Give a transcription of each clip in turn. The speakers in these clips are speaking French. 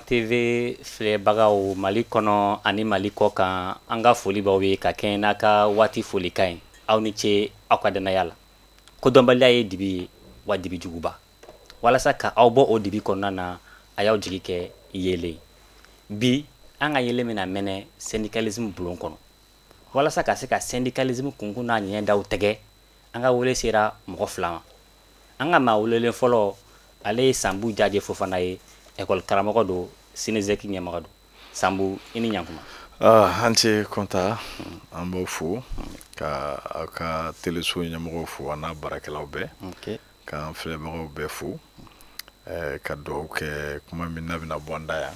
TV filɛbagaw Mali kɔnɔ ani Mali kɔ kan an ka foli b'aw ye ka kɛɲɛ n'a ka waati folikan ye aw ni ce aw ka danaya la kodɔnbaliya ye dibi ye wa dibi juguba walasa ka aw bɔ o dibi kɔnɔna na a y'aw jigi kɛ yele bi an ka yele mina mɛnɛ syndicalisme bulon kɔnɔ walasa ka se ka syndicalisme kunkun n'a ɲɛ daw tɛgɛ an ka wele sera mɔgɔ fila ma an ka maa welelen fɔlɔ ale ye Sambu Jaje Fofana ye école karamɔgɔ do Sinezeki ɲɛmɔgɔ do Sambu i ni ɲankuma an tɛ konta an b'aw fo ka aw ka teleso ɲɛmɔgɔw fo a n'a baarakɛlaw bɛɛ k'an filɛbagaw bɛɛ fo ka dugawu kɛ kuma min n'a bɛna bɔ an da yan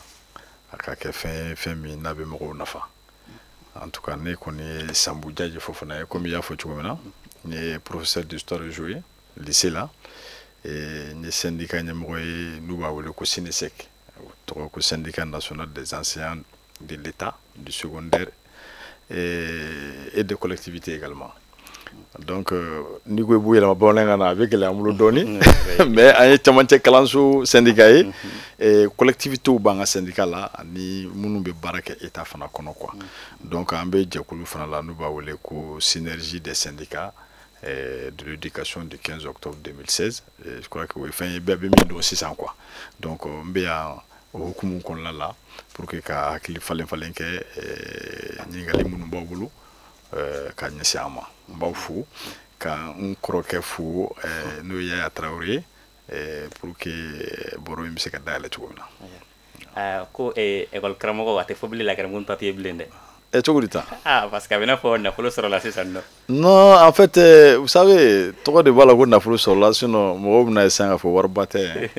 a ka kɛ fɛn min n'a bɛ mɔgɔw nafa en tout cas ne kɔni ye Sambu Jaje Fofana ye comme i y'a fɔ cogo min na ne ye professeur d'histoire géo ye lycée la n ye syndicat ɲɛmɔgɔ ye n'u b'a wele ko Sinesec tɔgɔ ko syndicat national des enseignants de l'État du secondaire et de collectivité également donc ni ko i b'u yɛlɛma bamanankan na a bɛ gɛlɛya an bolo dɔɔni mais an ye camancɛ kalanso syndicat ye collectivitéw b'an ka syndicat la ani minnu bɛ baara kɛ État fana kɔnɔ quoi donc an bɛ jɛkulu fana la n'u b'a wele ko synergie des syndicats de l'éducation du 15 octobre 2016 je crois que oui fɛn ye bɛɛ bɛ min dɔn sisan quoi donc n bɛ yan o hukumu kɔnɔna la pour que ka hakili falen kɛ ɲininkali minnu b'aw bolo ka ɲɛsin an ma n b'aw fo ka n kɔrɔkɛ fo n'o ye Yaya Traoré pour que baro in bɛ se ka dayɛlɛ cogo min na ko école karamɔgɔ a tɛ fɔ bilen la kɛra mun papier bilen dɛ cogo di ta parce que a bɛ n'a fɔ nafolo sɔrɔla sisan nɔ non en fait vous savez tɔgɔ de b'a la ko nafolo sɔrɔla sinon mɔgɔw bɛna ye sisan k'a fɔ wariba tɛ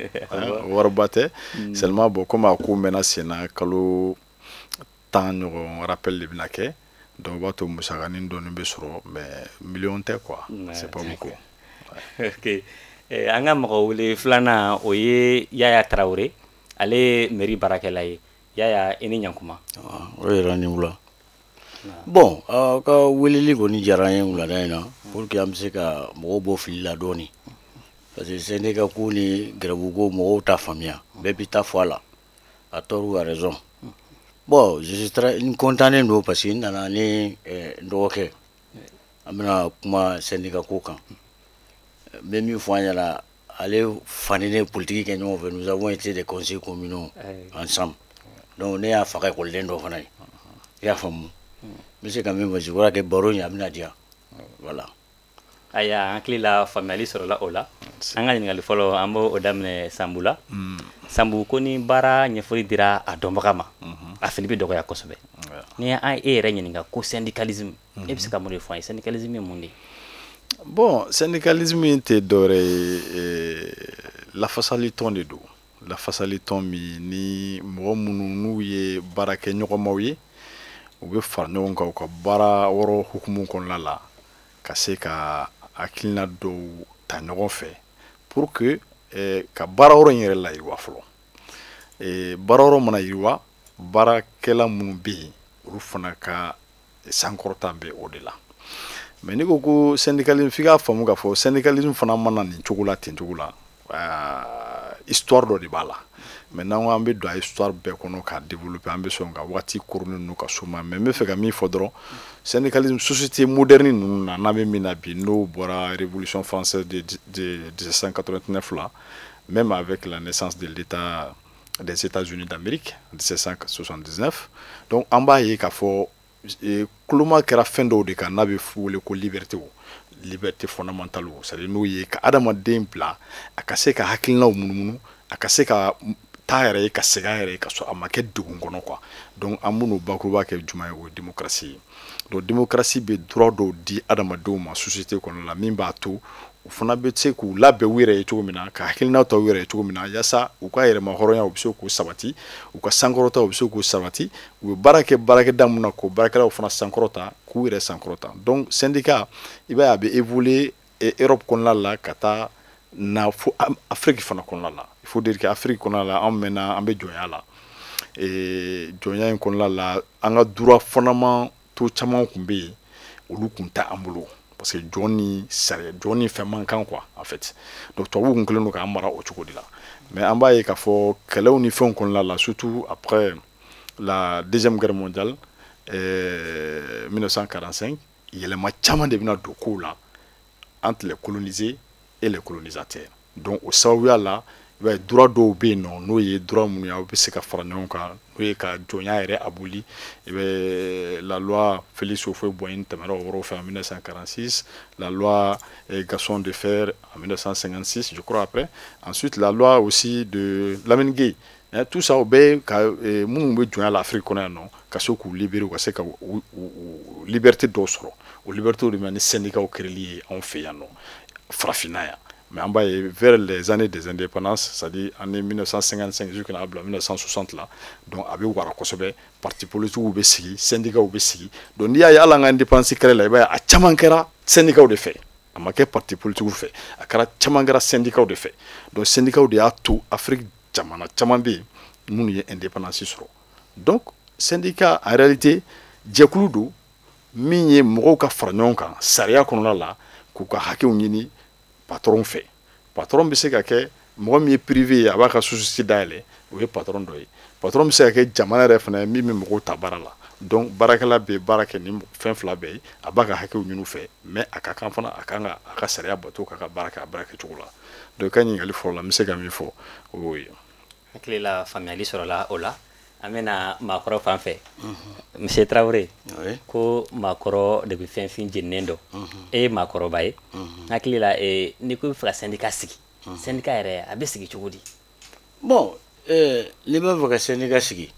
wariba tɛ seulement bon comme a ko mɛnna sen na kalo 10 ɲɔgɔn rappel de bɛna kɛ donc o b'a to musakanin dɔɔni bɛ sɔrɔ mais million tɛ quoi c'est pas beaucoup ok an ka mɔgɔ wele filanan o ye Yaya Traoré ale ye mairie baarakɛla ye Yaya i ni ɲankuma o yɛrɛ ni wula bon aw ka weleli kɔni diyara an ye wulada in na pour que an bɛ se ka mɔgɔw bɔ fili la dɔɔni parce que syndicat ko ni grève ko mɔgɔw t'a faamuya bɛɛ bɛ taa fɔ a la a tort ou a raison bon je suis très content do parce que n nana ni n dɔgɔkɛ an bɛna kuma syndicat ko kan n bɛ min fɔ an ɲɛna ale fa ni ne politique kɛ ɲɔgɔn fɛ nous avons été des conseillers communaux ensemble donc ne y'a faga école dɔ fana ye i y'a faamu n bɛ se ka min fɔ je crois que baro in a bɛna diya voilà aya an hakili la faamuyali sɔrɔla o la an ka ɲininkali fɔlɔ an b'o daminɛ Sambu la Sambu ko ni baara ɲɛfɔli dira a dɔnbaga ma a fili bɛ dɔgɔya kosɛbɛ ni an e yɛrɛ ɲininka ko syndicalisme e bɛ se ka mun de fɔ an ye syndicalisme ye mun de bon syndicalisme in tɛ dɔwɛrɛ ye lafasali tɔn de don lafasali tɔn min ni mɔgɔ minnu n'u ye baara kɛ ɲɔgɔnmaw ye u bɛ fara ɲɔgɔn kan u ka baara wɔrɔ hukumu kɔnɔna la ka se ka hakilina dɔw ta ɲɔgɔn fɛ pour que ka baara wɔrɔ in yɛrɛ la yiriwa fɔlɔ baara wɔrɔ mana yiriwa baarakɛla minnu bɛ yen olu fana ka sankɔrɔta bɛ o de la mais ni ko ko syndicalisme f'i k'a faamu k'a fɔ syndicalisme fana mana nin cogo la ten cogo la histoire dɔ de b'a la maintenant an bɛ don a histoire bɛɛ kɔnɔ k'a développer an bɛ sɔn ka waati kouruni ninnu ka suma mais n bɛ fɛ ka min fɔ dɔrɔn syndicalisme société moderne ninnu na n'an bɛ min na bi n'o bɔra révolution française de 1789 la même avec la naissance de l'État des États-Unis d'Amérique en 1779 donc an b'a ye k'a fɔ kuloma kɛra fɛn dɔw de kan n'a bɛ wele ko liberté fondamentale c'est-à-dire n'o ye ka adamaden bila a ka se ka hakilinaw munumunu a ka se ka taa yɛrɛ ye ka segin a yɛrɛ ye ka sɔrɔ a ma kɛ degun kɔnɔ quoi donc an b'o bakuruba kɛ jumɛn ye o ye démocratie ye donc démocratie bɛ droit dɔw di adamadenw ma société kɔnɔ la min b'a to u fana bɛ se k'u labɛn u yɛrɛ ye cogo min na ka hakilinaw ta u yɛrɛ ye cogo min na yaasa u ka yɛrɛma hɔrɔnya u bɛ se k'u sabati u ka sankɔrɔta u bɛ se k'u sabati u bɛ baara kɛ baarakɛda mun na k'o baarakɛlaw fana sankɔrɔta k'u yɛrɛ sankɔrɔta donc syndicat i b'a ye a bɛ évoluer Europe kɔnɔna la ka taa na fo Afrique fana kɔnɔna la il faut dire que Afrique kɔnɔna la an mɛnna an bɛ jɔnya la jɔnya in kɔnɔna la an ka droit fondamentaux caman tun bɛ yen olu tun tɛ an bolo parce que Johnny sariya Johnny fait manquant quoi en fait donc tubabu kun kelen don k'an mara o cogo de la mais an b'a ye k'a fɔ kɛlɛw ni fɛnw kɔnɔna la surtout après la deuxième guerre mondiale 1945 yɛlɛma caman de bɛna don kow la entre les colonisés et les colonisateurs donc au sababuya la i b'a ye droit dɔw bɛ yen nɔ n'o ye droit minnu ye aw bɛ se ka fara ɲɔgɔn kan n'o ye ka jɔnya yɛrɛ aboli i bɛ la loi Félix Houphouët-Boigny tɛmɛra o yɔrɔ fɛ en 1946 la loi Gaston Defferre en 1956 je crois après ensuite la loi aussi de Lamine Gueye tout ça o bɛɛ ka minnu bɛ jɔnya la Afrique kɔnɔ yan nɔ ka se k'u libérer u ka se ka liberté dɔw sɔrɔ o liberté de bɛ ni syndicat créeli ye anw fɛ yan nɔ farafinna yan mais en bas vers les années des indépendances c'est-à-dire année 1955 jusqu'à 1960 là donc a bɛ wara kosɛbɛ parti politique bɛ sigi syndicat bɛ sigi donc n'i y'a ye hali an ka indépendance kɛlɛ la i b'a ye a caman kɛra syndicat de fɛ a ma kɛ parti politique fɛ a kɛra caman kɛra syndicat de fɛ donc syndicat de y'a to Afrique jamana caman bɛ yen minnu ye indépendance sɔrɔ donc syndicat en réalité jɛkulu don min ye mɔgɔw ka fara ɲɔgɔn kan sariya kɔnɔna la k'u ka hakɛw ɲini patron fɛ patron bɛ se ka kɛ mɔgɔ min ye privé ye a b'a ka société dayɛlɛ o ye patron dɔ ye patron bɛ se ka kɛ jamana yɛrɛ fana ye min bɛ mɔgɔw ta baara la donc baarakɛla bɛ baara kɛ ni fɛn fila bɛɛ ye a b'a ka hakɛw ɲini u fɛ mais a ka kan fana a kan ka a ka sariya bato k'a ka baara kɛ a baara kɛcogo la donc ka ɲininkali fɔlɔ la n bɛ se ka min fɔ o y'o ye. hakili la faamuyali sɔrɔla o la an bɛna maakɔrɔ fan fɛ monsieur Traoré ko maakɔrɔ de bɛ fɛn fin jeninen dɔn e ye maakɔrɔba ye hakili la n'i ko i bɛ fɛ ka syndicat sigi syndicat yɛrɛ a bɛ sigi cogo di. bon n'i b'a fɛ ka syndicat sigi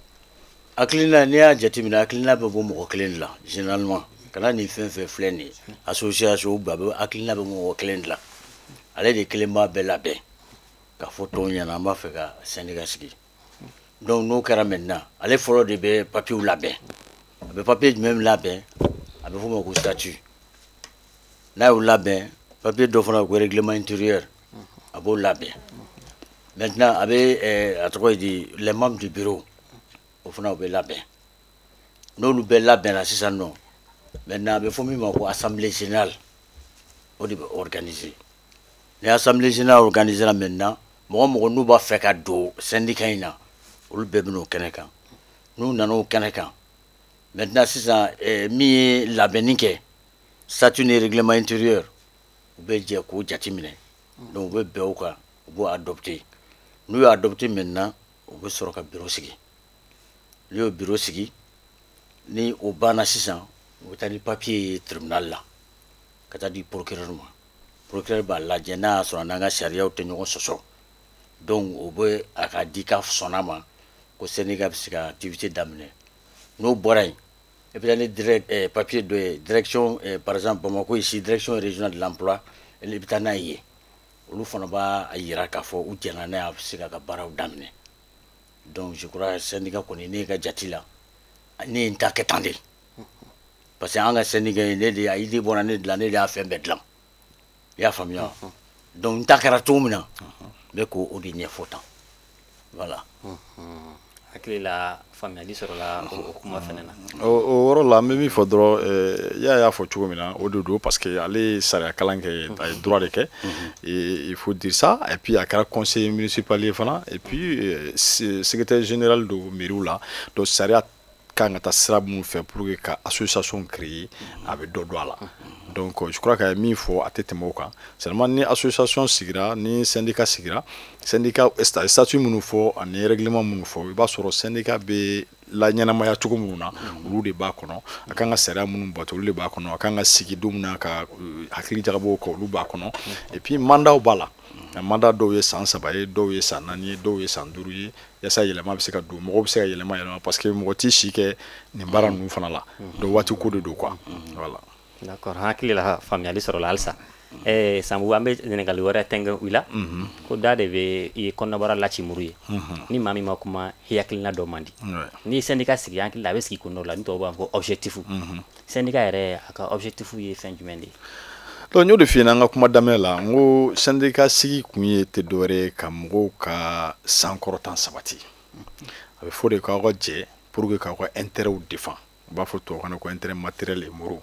hakilina n'i y'a jateminɛ hakilina bɛ bɔ mɔgɔ kelen de la généralement kana nin fɛn fɛn filɛ nin ye association ba bɛ hakilina bɛ mɔgɔ kelen de la ale de kelen b'a bɛɛ labɛn ka fɔ tɔw ɲɛna an b'a fɛ ka syndicat sigi. donc n'o kɛra maintenant ale fɔlɔ de bɛ papier labɛn a bɛ papier jumɛn labɛn a bɛ fɔ o ma ko statut n'a y'o labɛn papier dɔ fana ko règlement intérieur a b'o labɛn maintenant a bɛ a tɔgɔ ye di les membres du bureau o fana o bɛ labɛn n'olu bɛɛ labɛnna sisan nɔ maintenant a bɛ fɔ min ma ko assemblée générale o de bɛ organiser ni assemblée générale organiser la maintenant mɔgɔ mɔgɔ n'u b'a fɛ ka don syndicat in na olu bɛɛ bɛn'o kɛnɛ kan n'u nana o kɛnɛ kan maintenant sisan min ye labɛnni kɛ statut ni règlement intérieur u bɛ jɛ k'o jateminɛ donc u bɛ bɛn o kan u b'o adopter n'u y'o adopter maintenant u bɛ sɔrɔ ka bureau sigi n'u y'o bureau sigi ni o banna sisan u bɛ taa ni papier ye tribunal la ka taa di procureur ma procureur b'a lajɛ n'a y'a sɔrɔ n'an ka sariyaw tɛ ɲɔgɔn sɔsɔ donc o bɛ a ka di k'a sɔnna ma ko syndicat bɛ se ka activité daminɛ n'o bɔra yen et puis ni direct papier dɔ ye direction par exemple Bamako ici direction régionale de l'emploi i bɛ taa n'a ye olu fana b'a yira k'a fɔ u jɛnna n'a ye a bɛ se k'a ka baaraw daminɛ donc je crois syndicat kɔni ne ka jate la ne ye n ta kɛ tan de parce que an ka syndicat in ne de a idée bɔra ne de la ne de y'a fɛn bɛɛ dilan i y'a faamuya donc n ta kɛra cogo min na n bɛ k'o de ɲɛfɔ tan voilà. hakili la faamuyali sɔrɔla o kuma fɛnɛ na. o yɔrɔ la n bɛ min fɔ dɔrɔn y'a fɔ cogo min na o de don parce que ale ye sariya kalan kɛ a ye droit de kɛ il faut dire ça et puis a kɛra conseiller municipal ye fana et puis secrétaire général do mairie la donc sariya kan ka taa sira minnu fɛ pour que ka association créer a bɛ dɔ don a la donc je crois que a ye min fɔ a tɛ tɛmɛ o kan seulement ni association sigira ni syndicat sigira syndicat statut minnu fɔ ani règlement minnu fɔ i b'a sɔrɔ syndicat bɛ laɲɛnamaya cogo minnu na olu de b'a kɔnɔ a kan ka sariya minnu bato olu de b'a kɔnɔ a kan ka sigi don min na ka hakili jagabɔw kɛ olu b'a kɔnɔ et puis mandat b'a la mandat dɔw ye san 3 ye dɔw ye san 4 ye dɔw ye san 5 ye yasa yɛlɛma bɛ se ka don mɔgɔw bɛ se ka yɛlɛma parce que mɔgɔ t'i si kɛ nin baara ninnu fana la donc waati ko de don quoi voilà. d'accord hakili la faamuyali sɔrɔla halisa Sambu an bɛ ɲininkali wɛrɛ tɛnkɛ u la ko da de bɛ i ye kɔnɔbara laci muru ye ni maa min ma kuma i hakilina dɔ man di ni syndicat sigi an hakili la a bɛ sigi kun dɔ la ni tɔw b'a fɔ ko objectif syndicat yɛrɛ a ka objectif ye fɛn jumɛn de ye. donc n y'o de f'i ɲɛna an ka kuma daminɛ la n ko syndicat sigi kun ye tɛ dɔwɛrɛ ye ka mɔgɔw ka sankɔrɔta sabati a bɛ fɔ de k'aw ka jɛ pour que k'aw ka intérêt défend u b'a fɔ tubabukan na ko intérêt matériel et moraux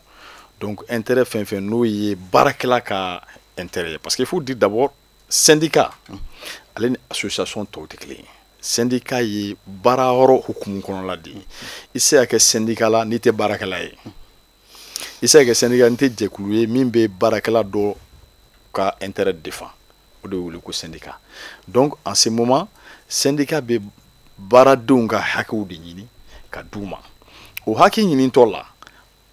donc intérêt fɛn fɛn n'o ye baarakɛla ka intérêt parce qu'il faut dire d'abord syndicat ale ni association tɔw tɛ kelen ye syndicat ye baara yɔrɔ hukumu kɔnɔla de ye i se ka kɛ syndicat la n'i tɛ baarakɛla ye i se ka kɛ syndicat n'i tɛ jɛkulu ye min bɛ baarakɛla dɔ ka intérêt défend o de wele ko syndicat donc en ce moment syndicat bɛ baaradenw ka hakɛw de ɲini ka d'u ma o hakɛ ɲinitɔ la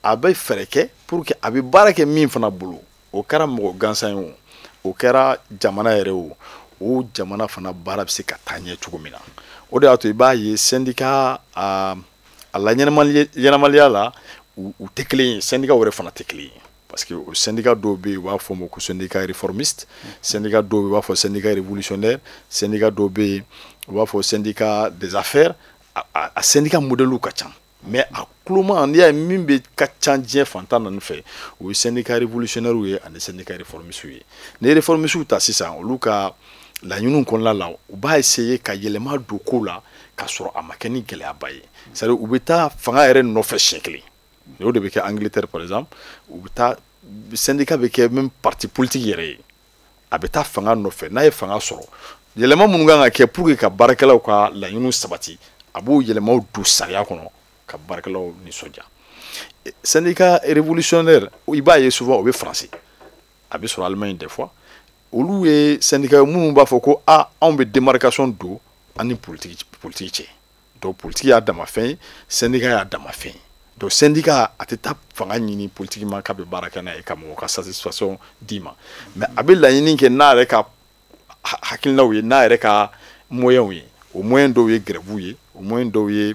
a bɛ fɛɛrɛ kɛ pour que a bɛ baara kɛ min fana bolo o kɛra mɔgɔ gansan ye o kɛra jamana yɛrɛ o jamana fana baara bɛ se ka taa ɲɛ cogo min na o de y'a to i b'a ye syndicat a la ɲɛnamaya la u tɛ kelen ye syndicat wɛrɛ fana tɛ kelen ye parce que o syndicat dɔw bɛ yen u b'a fɔ o ma ko syndicat réformiste syndicat dɔw bɛ yen u b'a fɔ syndicat révolutionnaire syndicat dɔw bɛ yen u b'a fɔ syndicat des affaires a syndicat modèle ka ca mais a kuloma n'i y'a ye min bɛ ka ca diɲɛ fantan ninnu fɛ o ye syndicat révolutionnaire ye ani syndicat réformiste ye ni réformiste ta sisan olu ka laɲiniw kɔnɔna la u b'a essayer ka yɛlɛma don ko la k'a sɔrɔ a ma kɛ ni gɛlɛyaba ye c'est à dire u bɛ taa fanga yɛrɛ nɔfɛ siɲɛ kelen o de bɛ kɛ Angleterre par exemple u bɛ taa syndicat bɛ kɛ même parti politique yɛrɛ ye a bɛ taa fanga nɔfɛ n'a ye fanga sɔrɔ yɛlɛma minnu kan ka kɛ pour que ka baarakɛlaw ka laɲiniw sabati a b'o yɛlɛmaw don sariya kɔnɔ ka baarakɛlaw nisɔndiya syndicat révolutionnaire i b'a ye souvent o bɛ Faransi a bɛ sɔrɔ Allemagne des fois olu ye syndicat minnu b'a fɔ ko anw bɛ démarcation don ani politique cɛ donc politique y'a dama fɛn ye syndicat y'a dama fɛn ye donc syndicat a tɛ taa fanga ɲini politiquement k'a bɛ baara kɛ n'a ye ka mɔgɔ ka satisfaction d'i ma mais a bɛ laɲini kɛ n'a yɛrɛ ka hakilinaw ye n'a yɛrɛ ka moyens ye o moyen dɔw ye grève ye o moyen dɔw ye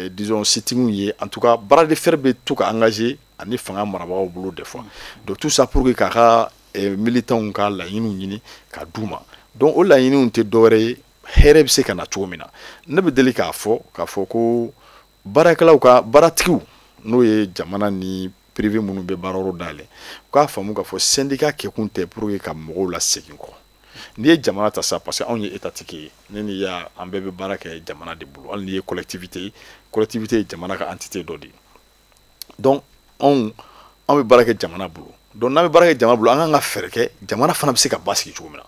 disons sitting ye en tout cas bras de fer bɛ to ka engager ani fanga marabagaw bolo des fois donc tout ça pour que k'a ka militants ka laɲiniw ɲini ka d'u ma donc o laɲiniw tɛ dɔwɛrɛ ye hɛrɛ bɛ se ka na cogo min na ne bɛ deli k'a fɔ ko baarakɛlaw ka baaratigiw n'o ye jamana ni privé minnu bɛ baarayɔrɔ dayɛlɛ u k'a faamu k'a fɔ syndicat kɛkun tɛ pour que ka mɔgɔw lasegin kɔ n'i ye jamana ta sa parce que anw ye étatique ye ne ni ya an bɛɛ bɛ baara kɛ jamana de bolo hali n'i ye collectivité ye jamana ka entité dɔ de ye donc anw bɛ baara kɛ jamana bolo donc n'an bɛ baara kɛ jamana bolo an kan ka fɛɛrɛ kɛ jamana fana bɛ se ka basigi cogo min na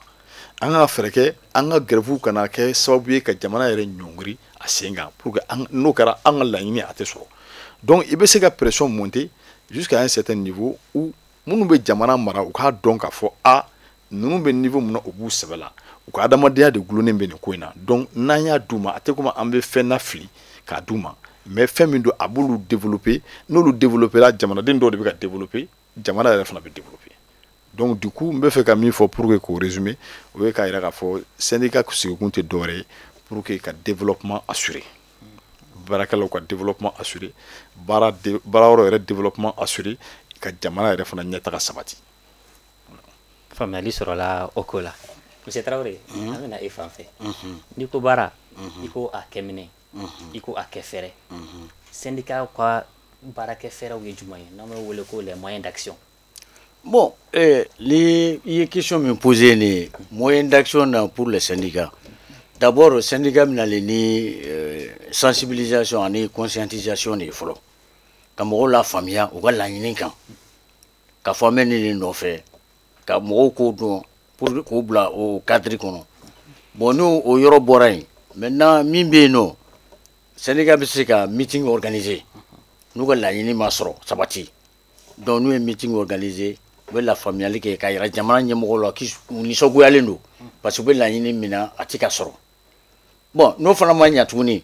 an kan ka fɛɛrɛ kɛ an ka grève kana kɛ sababu ye ka jamana yɛrɛ ɲɔngiri a sen kan pour que n'o kɛra an ka laɲini a tɛ sɔrɔ donc i bɛ se ka pression monter jusqu'à un certain niveau où minnu bɛ jamana mara u k'a dɔn k'a fɔ ninnu bɛ niveau min na u b'u sɛbɛ la u ka adamadenya de gulonnen bɛ nin ko in na donc n'an y'a d'u ma a tɛ komi an bɛ fɛn nafili k'a d'u ma mais fɛn min don a b'olu développer n'olu développera jamanaden dɔw de bɛ ka développer jamana yɛrɛ fana bɛ développer donc du coup n bɛ fɛ ka min fɔ pour que k'o résumer o ye k'a yira k'a fɔ syndicat sigikun tɛ dɔwɛrɛ ye pour que ka développement assurer baarakɛlaw ka développement assurer baarayɔrɔ yɛrɛ développement assurer ka jamana yɛrɛ fana ɲɛtaga sabati. faamuyali sɔrɔla o ko la monsieur Traoré an bɛna e fan fɛ n'i ko baara i ko a kɛminɛ i ko a kɛ fɛɛrɛ syndicat ka baarakɛ fɛɛrɛw ye jumɛn ye n'an bɛ wele ko les moyens d'action. Bon, il y a une question me poser les moyens d'action pour les syndicats. D'abord, le syndicat a une sensibilisation et conscientisation des follow. Quand on la famille, on va la ɲini kan. Ka famille ni no fait. Ka mo ko don pour ko bla au cadre kono. Bon nous au yoro borain. Maintenant min be no. Syndicat bi se ka meeting organisé. Nous ga la ɲini masro sabati. Donc nous un meeting organisé. La famille qui est à jamana ɲɛmɔgɔ qui nisɔngoyalen don parce que u bɛ laɲini min na a tɛ ka sɔrɔ bon n'o fana ma ɲɛ tuguni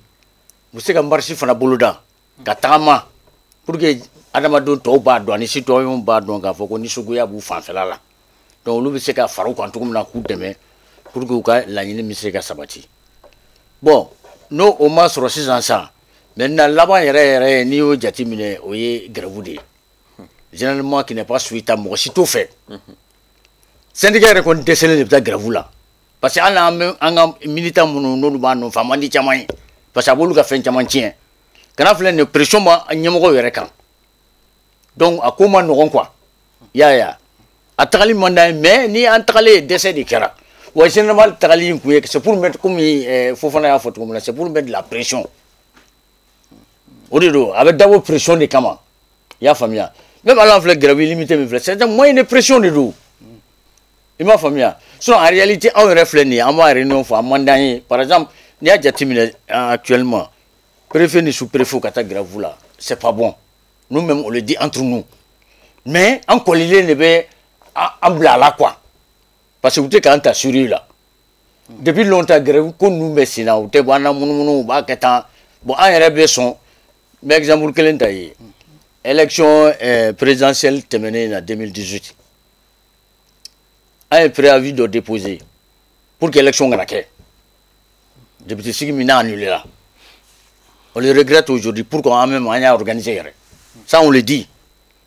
u bɛ se ka marche fana boloda ka tagama pour que adamadenw tɔw b'a dɔn ani citoyenw b'a dɔn k'a fɔ ko nisɔngoya b'u fanfɛla la donc olu bɛ se ka fara u kan cogo min na k'u dɛmɛ pour que u ka laɲini bɛ se ka sabati bon n'o o ma sɔrɔ sisan sa maintenant laban yɛrɛ n'i y'o jateminɛ o ye grève de ye. Généralement qui n'est pas suivi à moi, si tout fait. Syndicat est décelé de grève là. Parce que un militant nous femmes dit chamay. Parce que vous fait un tien. Quand on fait une pression, on n'y a pas. Donc à comment nous quoi? Ya. À travers mandat mais ni en travers décès de Kera. Ou généralement travers c'est pour mettre comme faut faire la photo comme là, c'est pour mettre de la pression. Au début, avec d'abord pression des camas. Ya famille. même à l'enfant grève limité mais c'est un moyen de pression de dos il m'a famille sinon en réalité on réfléchit en moi réunion fois mandat par exemple il y a déjà actuellement préfet ni sous-préfet kata grève là c'est pas bon nous même on le dit entre nous mais en collier ne be en blala quoi parce que vous êtes quand assuré là depuis longtemps grève qu'on nous met sina ou te bana munu ba keta bon en RB son mais exemple que l'entaille élection présidentielle terminée en 2018 un préavis de déposer pour que l'élection gagne depuis ce qui m'a annulé là on le regrette aujourd'hui pourquoi on même a organisé ça on le dit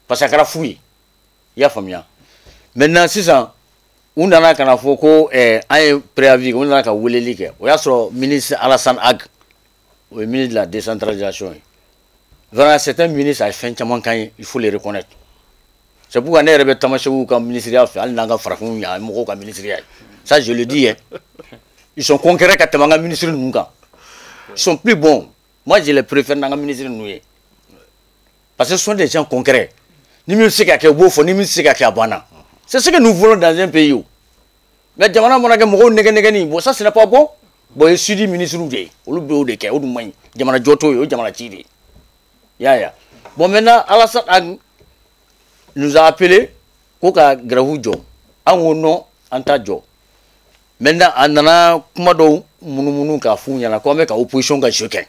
parce que la fouille il y a famille maintenant c'est ça on a kana foko un préavis on a ka weleli ke o ya so ministre Alassane Ag le ministre de la décentralisation vraiment c'est un ministre à fin chaman kan il faut le reconnaître c'est pourquoi on est rebe tamasou comme ministériel fait al nanga farafun ya moko comme ministériel ça je le dis ils sont concrets quand tamanga ministre nunga ils sont plus bons moi je les préfère nanga ministre noué parce que ce sont des gens concrets ni ministre ka ke bofo ni ministre ka ke bana. C'est ce que nous voulons dans un pays. Mais jamana monaka moko nega ni bon ça ce n'est pas bon. Bon je suis dit ministre de ou le de ke ou du jamana joto yo jamana chiri. Ya. Bon maintenant Alassane nous a appelé koka gravujo angono antajo. Maintenant anana kuma do munu ka funya na ko me ka opposition ka joke.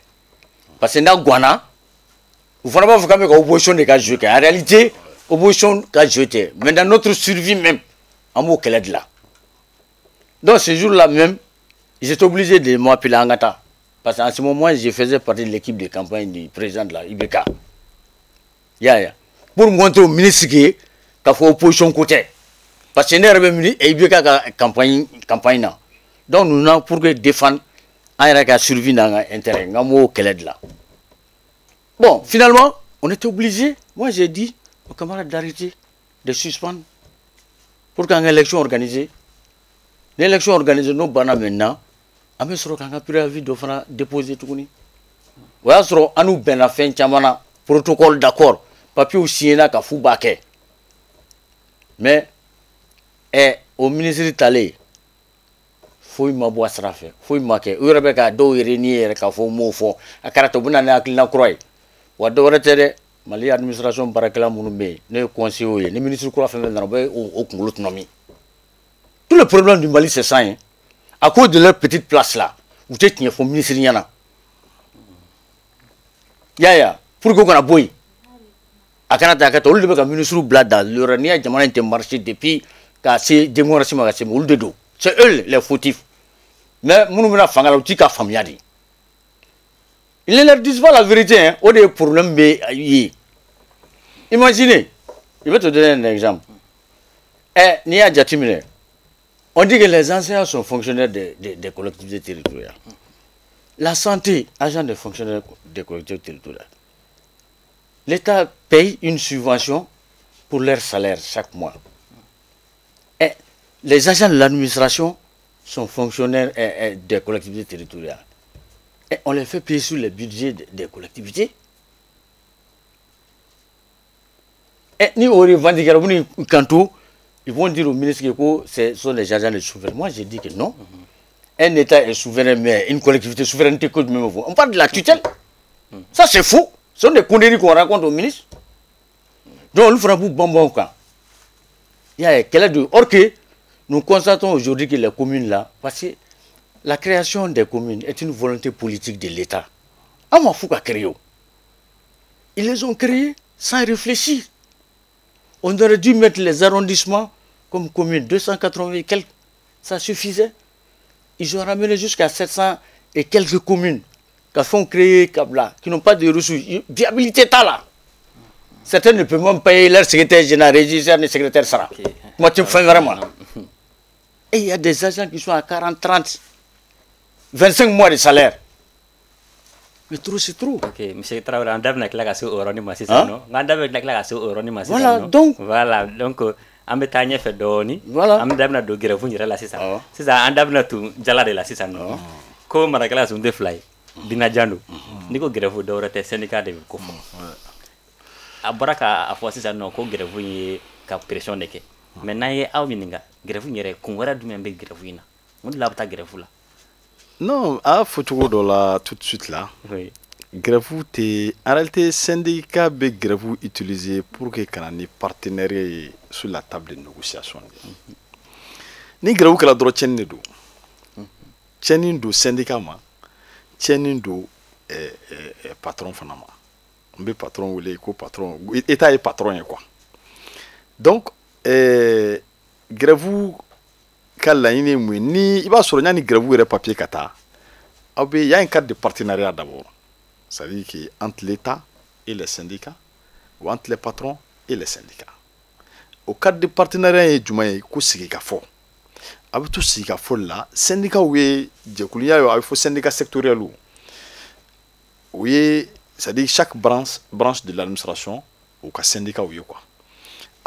Parce que na gwana vous ne pouvez pas faire ka opposition de ka joke. En réalité opposition qu'a jeté. Mais dans notre survie même, en mot qu'elle est là. Donc ce jour-là même, j'étais obligé de m'appeler Angata. Parce qu'en ce moment, je faisais partie de l'équipe de campagne du président de la IBK. Pour montrer au ministre qu'il faut opposition côté. Parce que nous avons IBK campagne. Donc nous avons pour défendre un survie dans l'intérêt. En mot qu'elle est là. Bon, finalement, on était obligé. Moi j'ai dit aux camarades d'arrêter, de suspendre, pour qu'une élection organisée, l'élection organisée, nous avons maintenant, on a préavis de déposer tout. On a nous fait un protocole d'accord, papier aussi, n'a qu'à fou baquet. Mais, au ministre de Talé, il faut que je fasse il faut que je fasse. Il faut que je fasse. Mali administration barakela munumbe ne conseiller ne ministre quoi fait maintenant au Congo autonomie. Tout le problème du Mali c'est ça à cause de leur petite place là vous êtes il faut ministre yana ya pour que qu'on a boy akana ta ka to le ka ministre blada le rania jamana inte marché depuis ka c'est démocratie ma c'est ul de do c'est eux les fautifs mais munumena fangala utika famiyadi. Ils ne leur disent pas la vérité, au des problèmes. Imaginez, je vais te donner un exemple. On dit que les enseignants sont fonctionnaires des collectivités territoriales. La santé, agent des fonctionnaires des collectivités territoriales. L'État paye une subvention pour leur salaire chaque mois. Et les agents de l'administration sont fonctionnaires des collectivités territoriales. Et on les fait payer sur le budget des collectivités. Et ni au revendiquer, ils vont dire au ministre que ce sont les agents de souverain. Moi, j'ai dit que non. Un État est souverain, mais une collectivité souveraineté que même vous. On parle de la tutelle. Ça, c'est faux. Ce sont des conneries qu'on raconte au ministre. Donc, on le fera pour bonbon. Il y a quel est de. Or que nous constatons aujourd'hui que les communes là, parce que la création des communes est une volonté politique de l'État. On m'en fout qu'à créer. Ils les ont créés sans réfléchir. On aurait dû mettre les arrondissements comme communes, 280 et quelques, ça suffisait. Ils ont ramené jusqu'à 700 et quelques communes qui font créer Kabla, qui n'ont pas de ressources. Viabilité t'as là. Certains ne peuvent même payer leur secrétaire général, régisseur et secrétaire Sarah. Moi, tu me fais vraiment. Et il y a des agents qui sont à 40, 30, 25 mois de salaire. Mais trop, c'est trop. Ok, monsieur Traoré, on a la casse au Roni Massi, non? On a la casse au Roni Massi. Voilà, donc. Voilà, donc, on met un fait d'oni. Voilà. On a de grève, la c'est ça. C'est ça, on a tout, jala de la c'est ça, non? Comme la classe, on défly. Binadjano. Nico grève d'or, syndicat de Kofo. a bɔra k'a fɔ sisan nɔ ko grève ye ka pression de kɛ mais n'an ye aw ɲininka grève yɛrɛ kun wɛrɛ jumɛn bɛ grève in na mun de la a bɛ taa grève la. Non, a fɔ cogo dɔ la tout de suite là. Oui. Grève en réalité syndicat be grève utilisé pour que kana ni partenariat sur la table de négociation. Ni grève kala dɔrɔn cɛnni de don. Cɛnni don syndicat ma, cɛnni don patron fana ma. On be patron wele ko patron, état est patron ye quoi. Donc grève ka laɲini mun ni i b'a sɔrɔ ɲani grève yɛrɛ papier ka taa aw be y a un cadre de partenariat d'abord. C'est-à-dire qu'entre l'État et les syndicats, ou entre les patrons et les syndicats. Au cadre de partenariat, il y a un syndicat fort. Avec tout ce syndicat fort là, syndicat oui, il faut syndicat sectoriel oui, c'est-à-dire chaque branche de l'administration ou un syndicat oui quoi.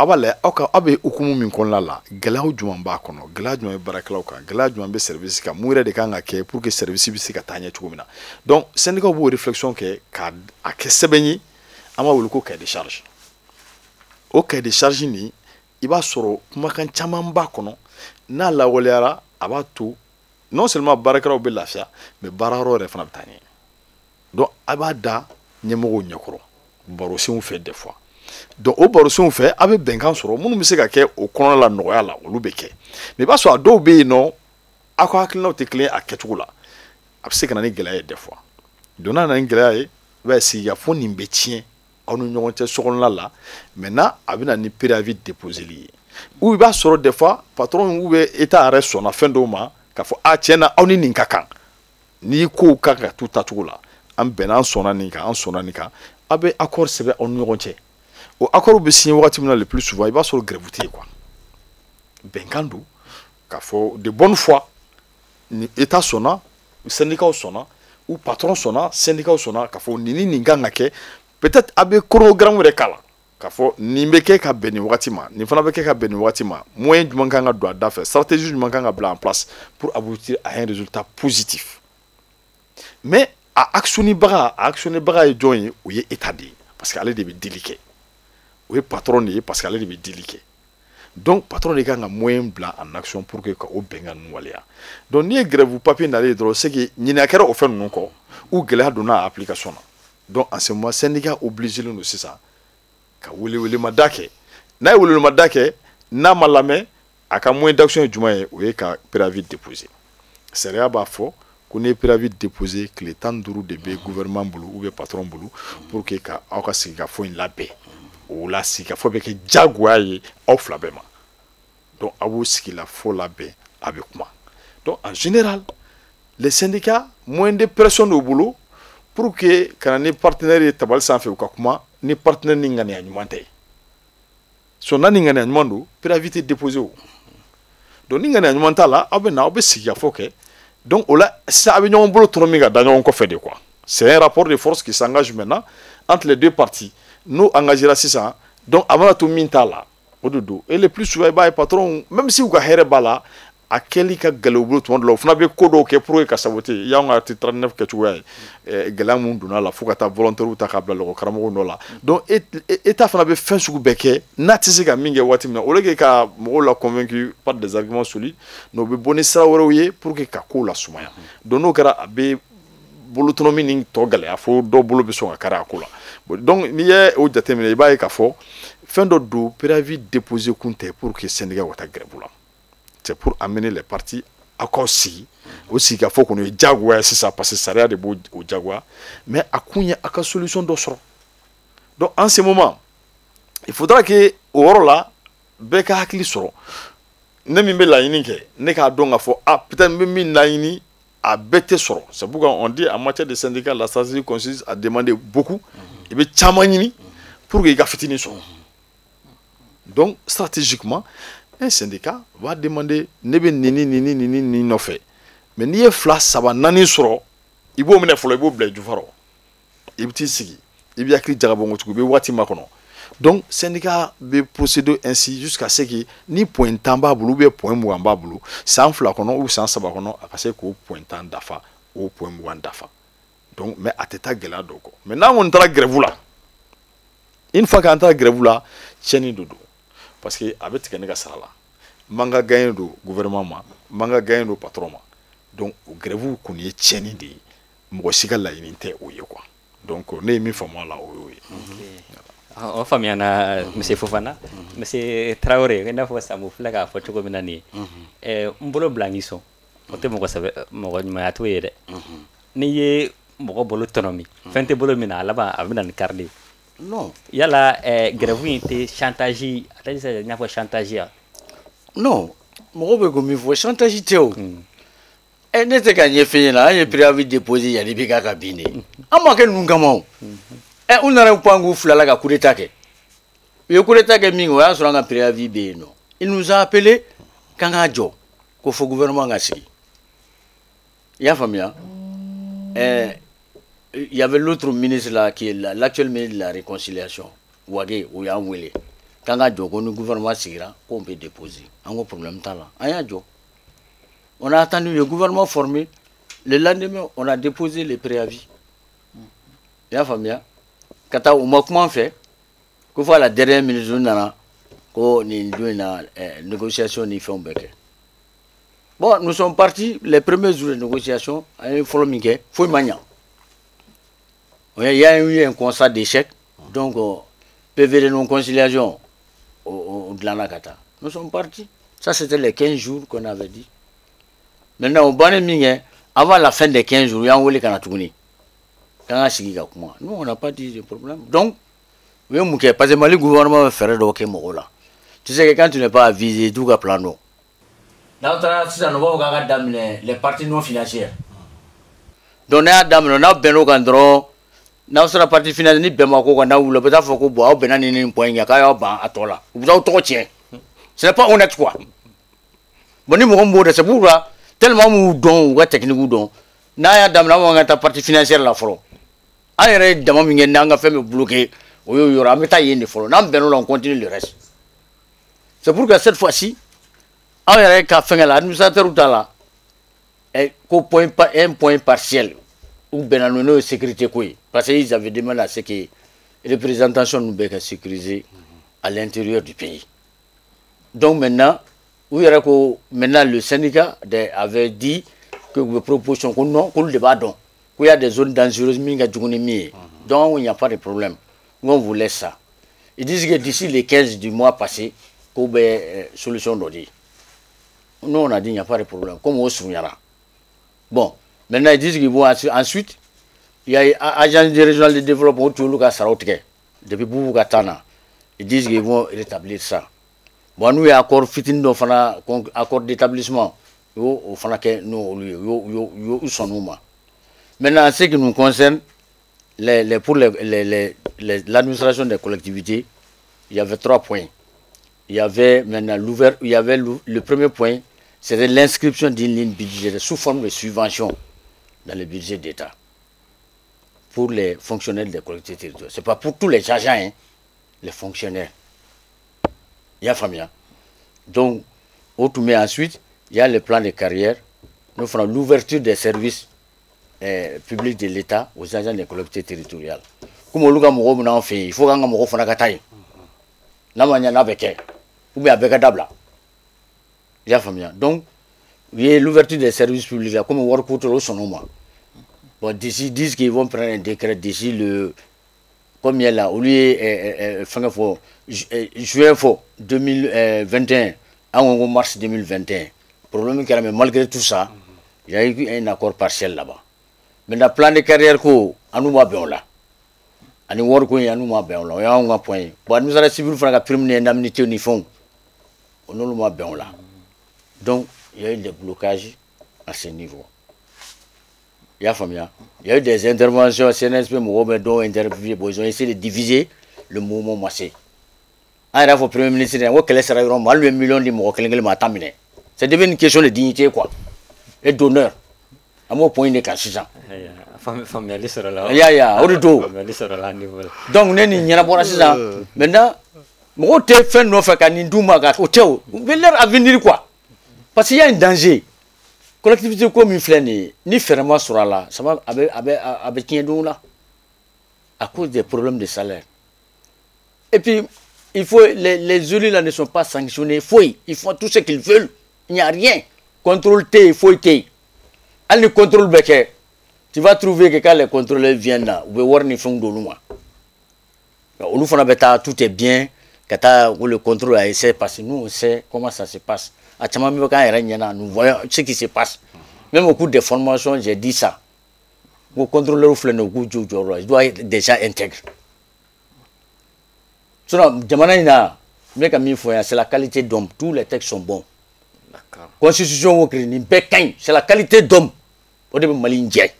Abale abe ukumu min kon la galaw juma ba kono galaw juma baraklaw ka galaw juma be service ka mure de kan ke pour que service bi se ka tanya chugumina donc syndicat bo réflexion ke ka ake sebeni ama wuluko ka de charge o ka de charge ni iba soro kuma kan chaman ba kono na la woliara abatu non seulement baraklaw be lafia mais bararo re fana tanya donc abada nyemo nyakoro baro si on fait des fois. Donc au baro on fait avec benkan soro munu mi se ka kɛ o kɔnɔ la nɔgɔya la olu bɛ kɛ mais b'a sɔrɔ a dɔw bɛ yen nɔ a ko hakilinaw tɛ kelen a kɛcogo la a bɛ se ka na ni gɛlɛya ye des fois donc n'a nana ni gɛlɛya ye i b'a ye sigika fo nin bɛ tiɲɛ aw ni ɲɔgɔn cɛ sokɔnɔla la maintenant a bɛ na ni préavis déposé li ye ou i b'a sɔrɔ des fois patron ou bɛ état yɛrɛ sɔnna fɛn dɔw ma k'a fɔ a tiɲɛ na aw ni nin ka kan n'i kow ka kan ka t'u tacogo la an bɛnna an sɔnna nin kan an sɔnna nin kan a bɛ accord sɛbɛn aw ni ɲɔgɔn cɛ. Au accord be signé wagati le plus souvent il va sur le grève quoi benkan do ka fo de bonne foi ni état sona syndicat sona ou patron sona syndicat sona ka fo ni nganga ke peut-être abe chronogramme re kala ka fo ni mbeke ka beni wagati ma ni fana beke ka beni wagati ma moyen du manganga doit d'affaire stratégie du manganga bla en place pour aboutir à un résultat positif mais à actionner baga et joindre ou y état dit parce qu'elle est délicat. Oui, patron est parce qu'elle est délicat. Donc, patron est un moyen blanc en action pour que au benga nous alia. Donc, ni grève ou papier n'allait droit, c'est que n'y n'a qu'à offrir non quoi ou grève donna application. Donc, en ce moment, syndicat obligé nous c'est ça. Ka wili madake, na wili madake, na malame, à qu'un moyen d'action du moyen ou qu'à préavis déposé. C'est rien bas faux. Qu'on ait préavis déposé que les temps de B gouvernement boulou ou patron boulou pour que ka aka sika fo une la paix. Ou la sika faut que jaguaye off la bema donc awu siki la faut la paix avec moi donc en général les syndicats moins de personnes au boulot pour que quand les partenaires tabal sans fait ou kakuma ni partenaire n'ingani anyumante so na n'ingani anyumando préavis déposé donc n'ingani anyumanta là abena obe siki faut que donc là ça avait un boulot tromiga dans on fait de quoi c'est un rapport de force qui s'engage maintenant entre les deux parties. Nous engager ça donc avant tout minta là au dodo et le plus souvent bah patron même si vous avez bala à quel cas galoblo tout le monde là on a kodo que pour que saboter il y a un article 39 que tu vois galamun dona la fukata volontaire ou ta kabla lo karamo no là donc état fana be fin suku beke natisi ka minge wati na olege ka mo la convaincu par des arguments solides no be bonne ça woroye pour que ka ko la sumaya donc no kara be bolotonomi ni to gale afo do bolo be so kara ko la donc ni ye o jatemine ba e ka fo fin de do préavis déposé compte pour que syndicat wata grève là c'est pour amener les partis accord si aussi qu'il faut qu'on ait jaguar c'est ça parce que ça a des beaux au jaguar mais à quoi aka solution d'osro donc en ce moment il faudra que au là beka hakili soro ne mi be la yini ke ne ka donga fo ah peut-être mi la yini à bête soro c'est pourquoi on dit en matière de syndicat la stratégie consiste à demander beaucoup et be chamani pour que ga fitini so donc stratégiquement un syndicat va demander nebe nini no fait mais ni e flash ça va nani soro ibo mena folo ibo blé du faro ibti sigi ibi akli jagabongo tuku be wati makono donc syndicat be procéder ainsi jusqu'à ce que ni point tamba bulu be point muamba bulu sans fla kono ou sans saba kono akase ko point tan dafa ou point muan dafa donc mais ateta gela doko maintenant on tra grève là une fois qu'an ta grève la tiɲɛni de don parce que a bɛ tigɛ ne ka sara la manga gagné do gouvernement ma manga gagné do patron ma donc o grève kɔni ye tiɲɛni de ye mɔgɔ si ka laɲini tɛ o ye quoi donc ne ye min faamu a la o y'o ye. o faamuya na monsieur Fofana monsieur Traoré i n'a fɔ Sambo filɛ k'a fɔ cogo min na nin ye n bolo bila n k'i sɔn o tɛ mɔgɔ ɲumanya t'o ye dɛ n'i ye mɔgɔ bolo tɔnɔ min fɛn tɛ bolo min na a laban a bɛ na ni karili ye. Non. Yala grève in tɛ chantage a tɛ se n'a fɔ chantage ya. Non mɔgɔ bɛ ko min fɔ chantage tɛ o. Ne tɛ ka ɲɛfɔ ɲɛna an ye préavis déposé yanni bi k'a ka bin de an ma kɛ ninnu kama o. U nana pan k'u filala ka coup d'état kɛ u ye coup d'état kɛ min o y'a sɔrɔ an ka préavis bɛ yen nɔ il nous a appelé k'an k'a jɔ ko fɔ gouvernement ka sigi i y'a faamuya. Il y avait l'autre ministre là qui est l'actuel ministre de la réconciliation Wage o y'an wele k'an ka jɔ ko ni gouvernement sigira qu'on peut déposer an ko problème t'a la an y'a jɔ on a attendu le gouvernement formé le lendemain on a déposé les préavis i y'a faamuya ka taa u ma kuma an fɛ ko fɔ à la dernière minute u nana ko nin don in na négociation ni fɛnw bɛɛ kɛ bon nous sommes partis les premiers jours de négociation an ye fɔlɔ min kɛ foyi ma ɲa. Il y a eu un constat d'échec, donc PV de non-conciliation au Dlanakata. Nous sommes partis. Ça, c'était les 15 jours qu'on avait dit. Maintenant, au Bané avant la fin des 15 jours, il y a un Wole Kanatouni. Nous, on n'a pas dit de problème. Donc, parce que le gouvernement va faire de là. Tu sais que quand tu n'es pas avisé, tout va plano. Dans les parties non financières. Donc, on a d'amener, n'aw sera parti financière ni bɛnba ko kan n'aw wula bɛ taa fɔ ko bon aw bɛnna ni nin point kɛ k'a y'aw ban a tɔ la u bɛ t'aw tɔgɔ tiɲɛ ce n'est pas honnête quoi bon ni mɔgɔ min b'o dɛ c'est pourquoi tellement m'u dɔn u ka technique dɔn n'a y'a daminɛ an ka taa partie financière la fɔlɔ an yɛrɛ ye dama min kɛ n'an ka fɛn bɛ bloqué o y'o yɔrɔ an bɛ taa yen de fɔlɔ n'an bɛnn'o la on continue le reste c'est pourquoi cette fois-ci an yɛrɛ ka fɛngɛ la administrateur ta la ko un point partiel ou bien nous sécurité quoi parce qu'ils avaient demandé à ce que les représentations nous soient sécurisées à l'intérieur du pays. Donc maintenant, maintenant le syndicat avait dit que les propositions qu'on non, qu'on le débat donc, qu'il y a des zones dangereuses donc il n'y a pas de problème. On vous laisse ça. Ils disent que d'ici les 15 du mois passé, qu'il y a une solution d'aujourd'hui. Nous on a dit qu'il n'y a pas de problème, comme on se souviendra. Bon. Maintenant, ils disent qu'ils vont ensuite, il y a l'agence régionale de développement autour de depuis Boubougatana. Ils disent qu'ils vont rétablir ça. Bon, nous, il y a accord fitin, accord d'établissement. Nous, maintenant, en ce qui nous concerne, pour l'administration des collectivités, il y avait 3 points. Il y avait maintenant le premier point, c'était l'inscription d'une ligne budgétaire sous forme de subvention dans le budget d'État pour les fonctionnaires des collectivités territoriales. Ce n'est pas pour tous les agents, hein, les fonctionnaires. Il y a famille. Donc, ensuite, il y a le plan de carrière. Nous ferons l'ouverture des services publics de l'État aux agents des collectivités territoriales. Comme on l'a fait, il faut qu'on ait fait un taille. Ou bien avec un dabla. Il y a famille. Donc, il y a l'ouverture des services publics là, comme on voit au son nom. Bon, d'ici, ils disent qu'ils vont prendre un décret d'ici le. Comme il y a là, au lieu juin 2021, en mars 2021. Le problème est que malgré tout ça, il y a eu un accord partiel là-bas. Mais le plan de carrière, on nous a bien là. On nous a bien là. Il y a un point. Bon, l'administration civile, il faut que prime l'indemnité au fond. On nous a bien là. Donc, il y a eu des blocages à ce niveau. Il y a eu des interventions, CNSP, dont interviewé, ils ont essayé de diviser le mouvement massé. Un rapport Premier ministre, le million de mots, c'est devenu une question de dignité quoi, et d'honneur. À mon point de casse. Donc, nous avons maintenant, moi, tu fais une offre à Nindouma, à venir quoi. Parce qu'il y a un danger. Collectivité comme une flène, ni fermement sera là, ça va avec qui là à cause des problèmes de salaire. Et puis, il faut, les élus là ne sont pas sanctionnés. Ils font tout ce qu'ils veulent. Il n'y a rien. Contrôle T, T. Elle ne contrôle pas. Tu vas trouver que quand les contrôleurs viennent là, vous voir ni font de loin. Tout est bien. Quand le contrôle a essayé parce que nous on sait comment ça se passe. Nous voyons ce qui se passe. Même au cours des formations, j'ai dit ça. Le contrôleur il doit être déjà intègre. C'est la qualité d'homme. Tous les textes sont bons. Constitution, c'est la qualité d'homme. Au début, Malin Djay.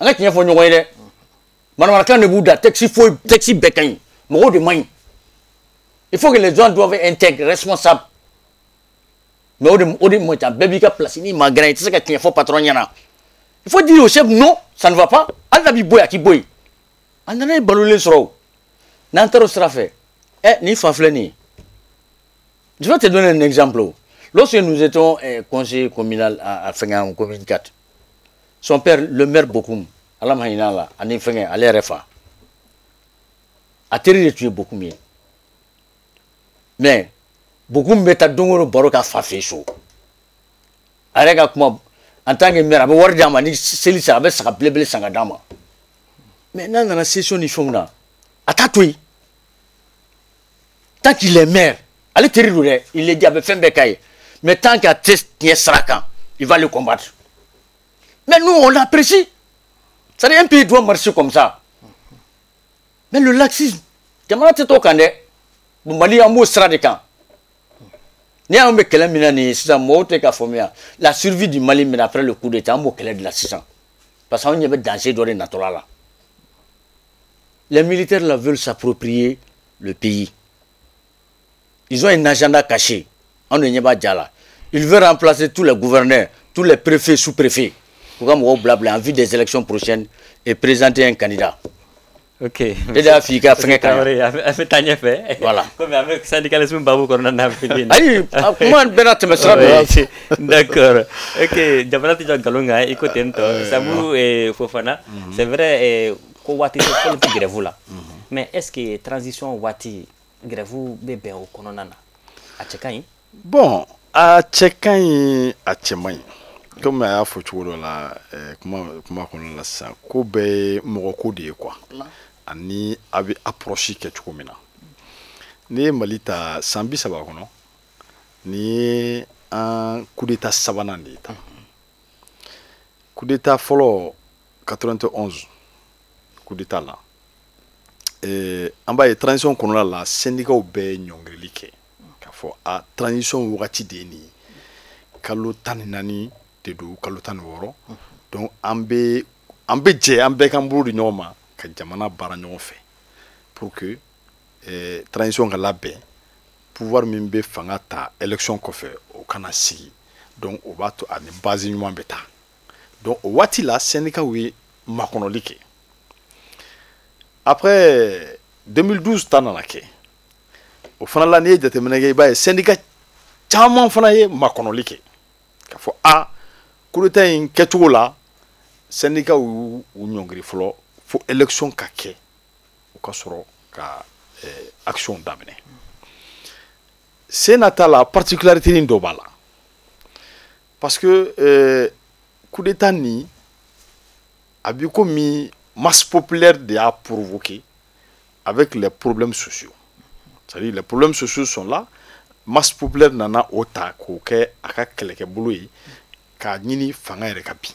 Il faut que les gens doivent être intègres, responsables. Mais il faut dire au chef non, ça ne va pas. Je vais te donner un exemple. Lorsque nous étions conseiller communal à Fengan, commune 4, son père, le maire Bokoum, a l'RFA, a tiré de tuer beaucoup mieux. Mais Bokoum beta dongoro baroka fafé chaud. Arega kuma en tant que maire, avoir dama ni selisa avec sa blébé sangadama. Maintenant dans la session ni fona, atatui. Tant qu'il est maire, allez tirer il est dit avec Fembekaye. Mais tant qu'il a testé Srakan, il va le combattre. Mais nous, on l'apprécie. C'est un pays doit marcher comme ça. Mais le laxisme, Mali a mot Sradekan. La survie du Mali, mais après le coup d'État, on a de la 600. Parce qu'on y avait danger de naturel. Les militaires là, veulent s'approprier le pays. Ils ont un agenda caché. Ils veulent remplacer tous les gouverneurs, tous les préfets, sous-préfets. En vue des élections prochaines et présenter un candidat. Ok. Voilà. Comme avec syndicalisme, Babou, qu'on en a fait. D'accord. Ok. Jabalati Galunga, écoutez, Sabou et Fofana, c'est vrai, Kowati, c'est le petit grève là. Mais est-ce que transition Wati, grève, bébé au Kononana, à Tchekaï? Bon, à Tchekaï, à Tchemaï. Comme il faut toujours là, comment on l'a ça, Kobe Morocco de quoi. Ani avait approché quelque chose maintenant. Ni Malita Sambi Sabakono, ni un coup d'état savana d'état. Coup d'état follow 91, coup d'état là. Et en bas, transition qu'on a là, syndicat au bé nyongrelike. Kafo a transition wati deni. Kalo taninani de do kalo tanworo. Donc ambe je ambe kamburu di nyoma ka jamana bara ɲɔgɔn fɛ pour que transition ka labɛn pouvoir min bɛ fanga ta élection kɔfɛ o kana sigi donc o b'a to a ni base ɲuman bɛ taa donc o waati la syndicat ye makɔnɔli kɛ après 2012 ta nana kɛ o fana la n'i ye jateminɛ kɛ i b'a ye syndicat caman fana ye makɔnɔli kɛ k'a fɔ a coup d'état in kɛcogo la syndicat y'u ɲɔngiri fɔlɔ fo élection ka kɛ o ka sɔrɔ ka action daminɛ senata la particularité ni dɔ b'a la parce que coup d'état ni a bi komi masse populaire de y'a provoqué avec les problèmes sociaux, c'est-à-dire les problèmes sociaux sont là, masse populaire nana o ta k'o kɛ a ka kɛlɛkɛbolo ye k'a ɲini fanga yɛrɛ ka bin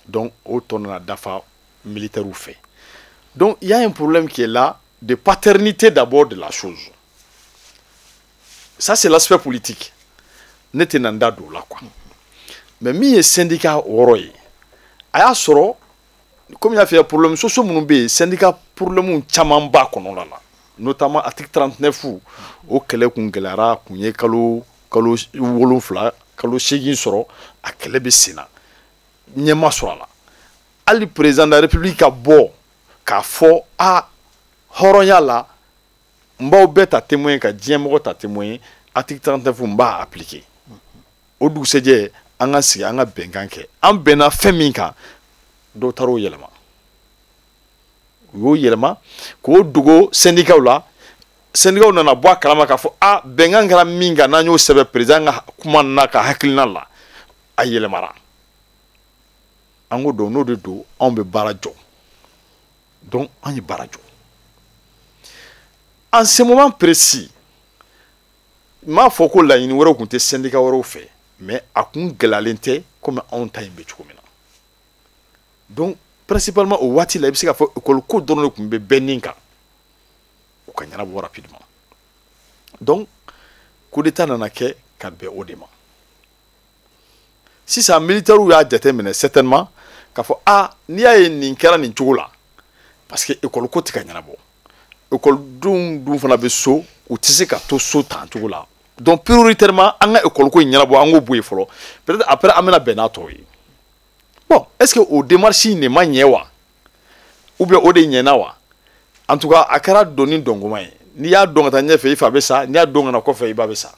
donc o tɔ nana dafa militaire ou fait. Donc il y a un problème qui est là de paternité d'abord de la chose. Ça c'est l'aspect politique. Netenanda do là quoi. Mais mi est syndicat oroye. Aya soro comme il a fait un problème social mon bé syndicat problème chaman ba kono là notamment article 39 au kele kun gelara kunye kalo wolofla kalo segin soro a kele be sena nyema soro la ali président de la république a bo ka fo a horonya la mbaw beta témoin ka diemo ta témoin article 39 mba appliquer o du seje anga si anga benganke am bena feminka do taro yelema u y'o yɛlɛma k'o dogo syndicat la syndicat nana bɔ a kalama k'a fɔ a bɛnkan kɛra min kan n'an y'o sɛbɛn président ka kuma na ka hakilina la a yɛlɛmara an ko donc n'o de don anw bɛ baara jɔ donc an ye baara jɔ en ce moment précis n m'a fɔ ko laɲini wɛrɛw tun tɛ syndicat wɛrɛw fɛ mais a kun gɛlɛyalen tɛ komi anw ta in bɛ cogo min na donc principalement o waati la i bɛ se k'a fɔ école ko dɔrɔn de tun bɛ bɛɛ nin kan o ka ɲɛnabɔ rapidement donc coup d'état nana kɛ ka bɛn o de ma sisan militaires y'a jateminɛ certainement k'a fɔ n'i y'a ye nin kɛra nin cogo la parce que école ko tɛ ka ɲɛnabɔ école dun fana bɛ so u tɛ se ka to so tan cogo la donc prioritairement an ka école ko in ɲɛnabɔ an k'o bɔ yen fɔlɔ peut-être après an bɛna bɛn n'a tɔ ye bon est-ce que o démarche in de ma ɲɛ wa ou bien o de ɲɛna wa en tout cas a kɛra donni dɔngɔma ye n'i y'a dɔn ka taa ɲɛfɛ i fa bɛ sa n'i y'a dɔn ka na kɔfɛ i ba bɛ sa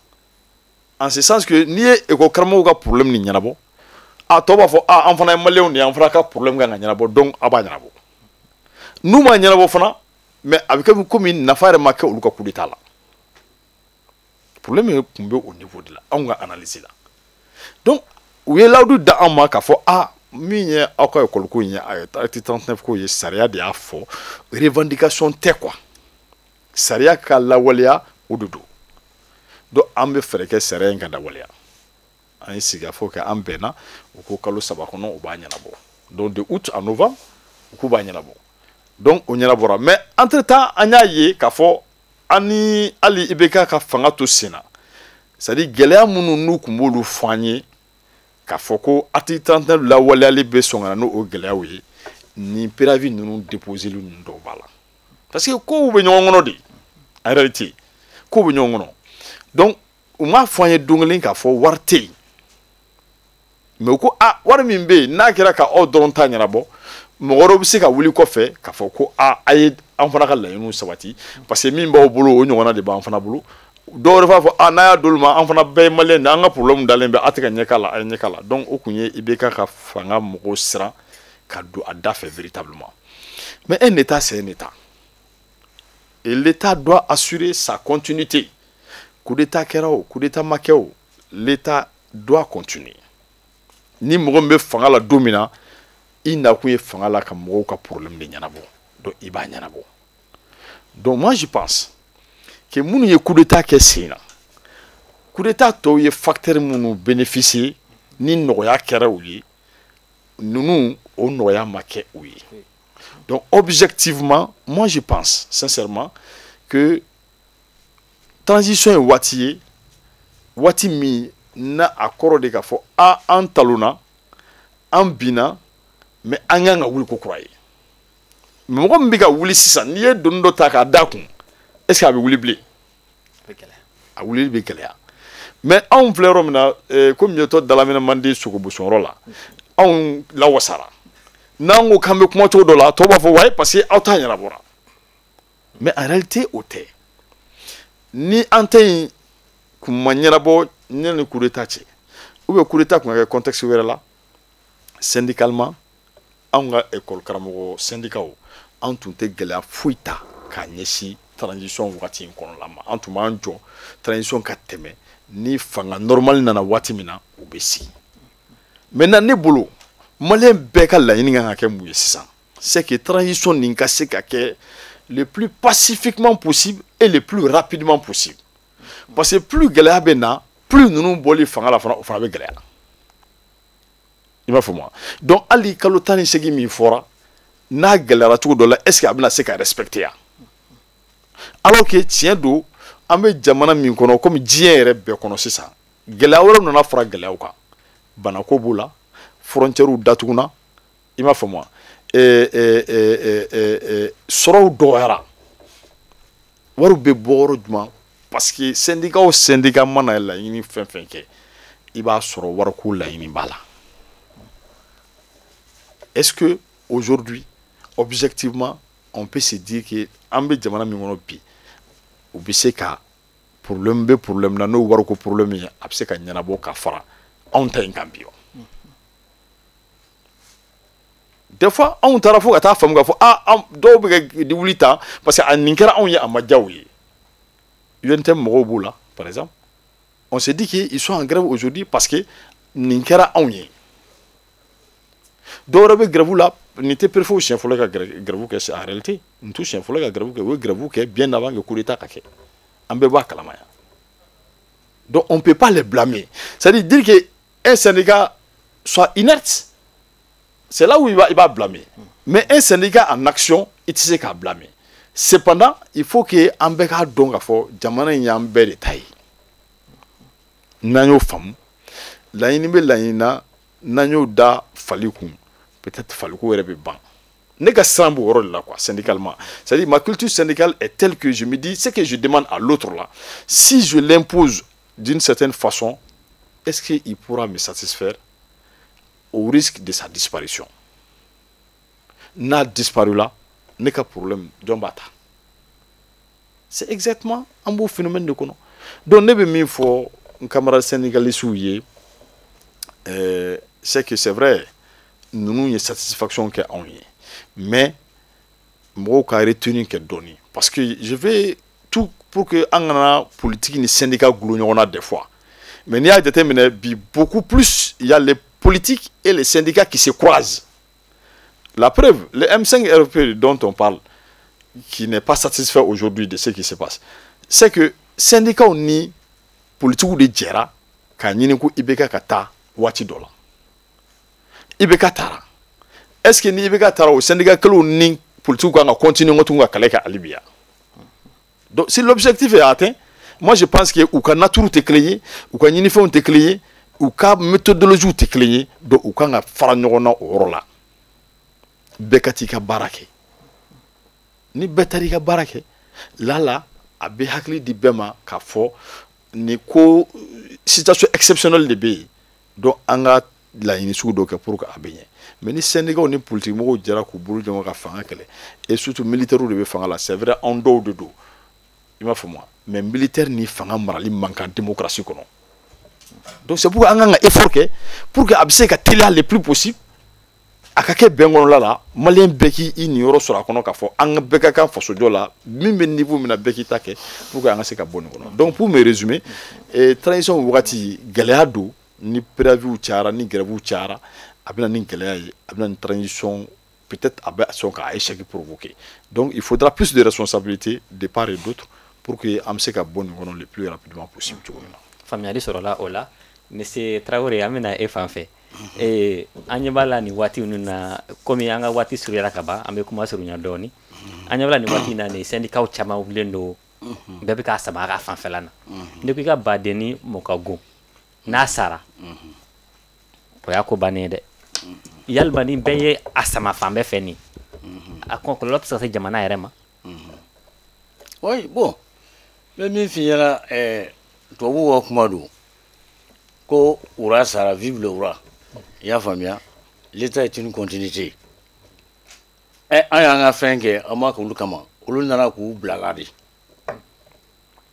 en ce sens que n'i ye école karamɔgɔw ka problème nin ɲɛnabɔ tɔw b'a fɔ an fana ye maliyɛnw de ye an fana ka problème kan ka ɲɛnabɔ donc a b'a ɲɛnabɔ n'u m'a ɲɛnabɔ fana mais a bɛ kɛ komi nafa yɛrɛ ma kɛ olu ka coup d'état la problème tun bɛ au niveau de la anw ka analyse la donc u ye laudu da an ma k'a fɔ min ye aw ka école ko in ye article 39 ko ye sariya de y'a fɔ revendication tɛ quoi sariya ka lawaleya o de don donc an bɛ fɛɛrɛ kɛ sariya in ka lawaleya an ye sigikafɔ kɛ an bɛnna u ko kalo 3 kɔnɔ u b'a ɲɛnabɔ donc de août à novembre u k'u b'a ɲɛnabɔ donc o ɲɛnabɔra mais entre temps an y'a ye k'a fɔ an ni hali IBK ka fanga to sen na c'est à dire gɛlɛya minnu n'u tun b'olu fɔ an ye k'a fɔ ko article 39 lawaleyali bɛ sɔn ka na n'o gɛlɛyaw ye ni préavis ninnu déposeli ninnu dɔw b'a la parce que kow bɛ ɲɔgɔn kɔnɔ de en réalité kow bɛ ɲɔgɔn kɔnɔ donc u m'a fɔ an ye don kelen k'a fɔ wari tɛ yen mais u ko wari min bɛ yen n'a kɛra ka aw dɔrɔn ta ɲɛnabɔ mɔgɔ wɛrɛw bɛ se ka wuli kɔfɛ k'a fɔ ko a ye an fana ka laɲiniw sabati parce que min b'aw bolo o ɲɔgɔnna de b'an fana bolo dɔw yɛrɛ b'a fɔ n'a y'a d'olu ma an fana bɛɛ ye maliyɛn de an ka problème dalen bɛ a tɛ ka ɲɛ k'a la a ye ɲɛ k'a la donc o tun ye IBK ka fanga mɔgɔw siran ka don a da fɛ véritablement mais un état c'est un état et l'état doit assurer sa continuité coup d'état kɛra o coup d'état ma kɛ o l'état doit continuer ni mɔgɔ min bɛ fanga la don min na i nakun ye fanga la ka mɔgɔw ka problème de ɲɛnabɔ donc i b'a ɲɛnabɔ donc moi je pense que minnu ye coup d'état kɛ sen na coup d'état tɔw ye facteur minnu bénéficier ni nɔgɔya kɛra u ye ninnu o nɔgɔya ma kɛ u ye donc objectivement moi je pense sincèrement que transition ye waati ye waati min na a kɔrɔ de k'a fɔ an talonna an binna mais an kan ka wuli ko kura ye mais mɔgɔ min bɛ ka wuli sisan n'i ye donni dɔ ta k'a da kun est-ce que a bɛ wuli bilen a wulili bɛ gɛlɛya mais anw filɛ yɔrɔ min na komi yɛtɔ dalaminɛ man di sogobusɔnyɔrɔ la anw lawasara n'an ko k'an bɛ kuma cogo dɔ la tɔw b'a fɔ wayi parce que aw t'a ɲɛnabɔra mais en réalité o tɛ ni an tɛ yen kun ma ɲɛnabɔ ni coup d'état cɛ ou bien coup d'état kun ka kɛ contexte wɛrɛ la syndicalement anw ka école karamɔgɔ syndicat an tun tɛ gɛlɛya foyi ta k'a ɲɛsin transition waati in kɔnɔna ma an tun b'an jɔ transition ka tɛmɛ ni fanga normal nana waati min na o bɛ sigi maintenant ne bolo maliyɛn bɛɛ ka laɲini kan ka kɛ mun ye sisan c'est que transition nin ka se ka kɛ le plus pacifiquement possible et le plus rapidement possible parce que plus gɛlɛya bɛ na plus ninnu bɔli fanga la fana o fana bɛ gɛlɛya i b'a faamu donc hali kalo 18 min fɔra n'a gɛlɛyara cogo dɔ la est ce que a bɛna se ka respecter ya alors que tiɲɛ don an bɛ jamana min kɔnɔ komi diɲɛ yɛrɛ bɛɛ kɔnɔ sisan gɛlɛya wɛrɛ nana fara gɛlɛyaw kan banako b'o la frontières datuguna i m'a faamu sɔrɔw dɔgɔyara wariw bɛ bɔ yɔrɔ jumɛn parce que syndicat o syndicat mana laɲini fɛn fɛn kɛ i b'a sɔrɔ wariko laɲini b'a la est-ce que aujourd'hui objectivement on peut se dire que an bɛ jamana min kɔnɔ bi u bɛ se ka problème bɛ problème na n'o wariko problème ye a bɛ se ka ɲɛnabɔ ka fara anw ta in kan bi wa des fois on taara fo ka taa faamu ka fɔ dɔw bɛ kɛ di wuli tan parce que a nin kɛra anw ye a ma diya u ye UNTM mɔgɔw b'u la par exemple on se dit qu'ils sont en grève aujourd'hui parce que nin kɛra anw ye dɔw wɛrɛ bɛ grève la nin tɛ préfet siɲɛ fɔlɔ ka grève kɛ en réalité nin t'u siɲɛ fɔlɔ ka grève kɛ u ye grève kɛ bien avant que coup d'état ka kɛ an bɛɛ b'a kalama yan donc on ne peut pas les blâmer c'est-à-dire dire que un syndicat soit inerte c'est là où il va blâmer mais un syndicat en action il ne sait qu'à blâmer cependant il faut que an bɛɛ k'a dɔn k'a fɔ jamana in y'an bɛɛ de ta ye n'an y'o faamu laɲini bɛ laɲini na n'an y'o da fali kun peut-être faliko yɛrɛ bɛ ban ne ka siran b'o yɔrɔ de la quoi syndicalement c'est-à-dire ma culture syndicale est telle que je me dis ce que je demande à l'autre là si je l'impose d'une certaine façon est-ce qu'il pourra me satisfaire au risque de sa disparition n'a disparu là n'est qu'un problème d'ombata c'est exactement un beau phénomène de kono donc ne be min fo un camarade sénégalais c'est que c'est vrai nous avons une satisfaction que on y mais moi ka retenu que donné parce que je vais tout pour que en politique ni syndicat glou des fois mais il y a déterminé beaucoup plus il y a les politiques et les syndicats qui se croisent la preuve le M5 RP dont on parle qui n'est pas satisfait aujourd'hui de ce qui se passe c'est que syndicat ni politique ou de djera ka nyini ko ibeka kata wati dola ibeka tara est-ce que ni ibeka tara au syndicat que ni politique ko nga continuer ngotu nga kaleka alibia donc si l'objectif est atteint moi je pense que ou ka nature te clé ou ka nyini fon te clé ou ka méthodologie te clé donc ou ka nga fara nyogona orola bekati ka barake ni betari ka barake lala abe hakli di bema ka fo ni ko situation exceptionnelle de be donc anga la inisu do ke pour que abenye mais ni Sénégal ni politique mo jara ko bulu jonga ka fanga kele et surtout militaire de be fanga la c'est vrai en do de do il m'a fait moi mais militaire ni fanga marali manquant démocratie kono donc c'est pourquoi anga effort que pour que abse ka télé le plus possible akake bengon la malien beki ini yoro sura kono ka fo anga beka kan faso jola mimbe niveau mina beki take pour que anga se ka bonu kono donc pour me résumer transition wati galeado ni prévu tiara ni grève tiara abina ni galaya abina ni transition peut-être abe son ka échec provoqué donc il faudra plus de responsabilités de part et d'autre pour que amse ka bonu kono le plus rapidement possible famille soro la ola monsieur Traoré amina e fanfe anyabala ni wati ununa komi anga wati surira kaba ambe kuma surunya doni anyabala ni wati na ne syndicat chama ulendo bebe ka samara fanfelana ndiko ka badeni mokago na sara ko yako banede yalbani beye asama fambe feni akon ko lot sa jamana yerema oui bon le mi fiyara to wo kuma do ko ura sara vive le ura ya famia l'état est une continuité anga fenke ama ko lukama ulunana ku blagadi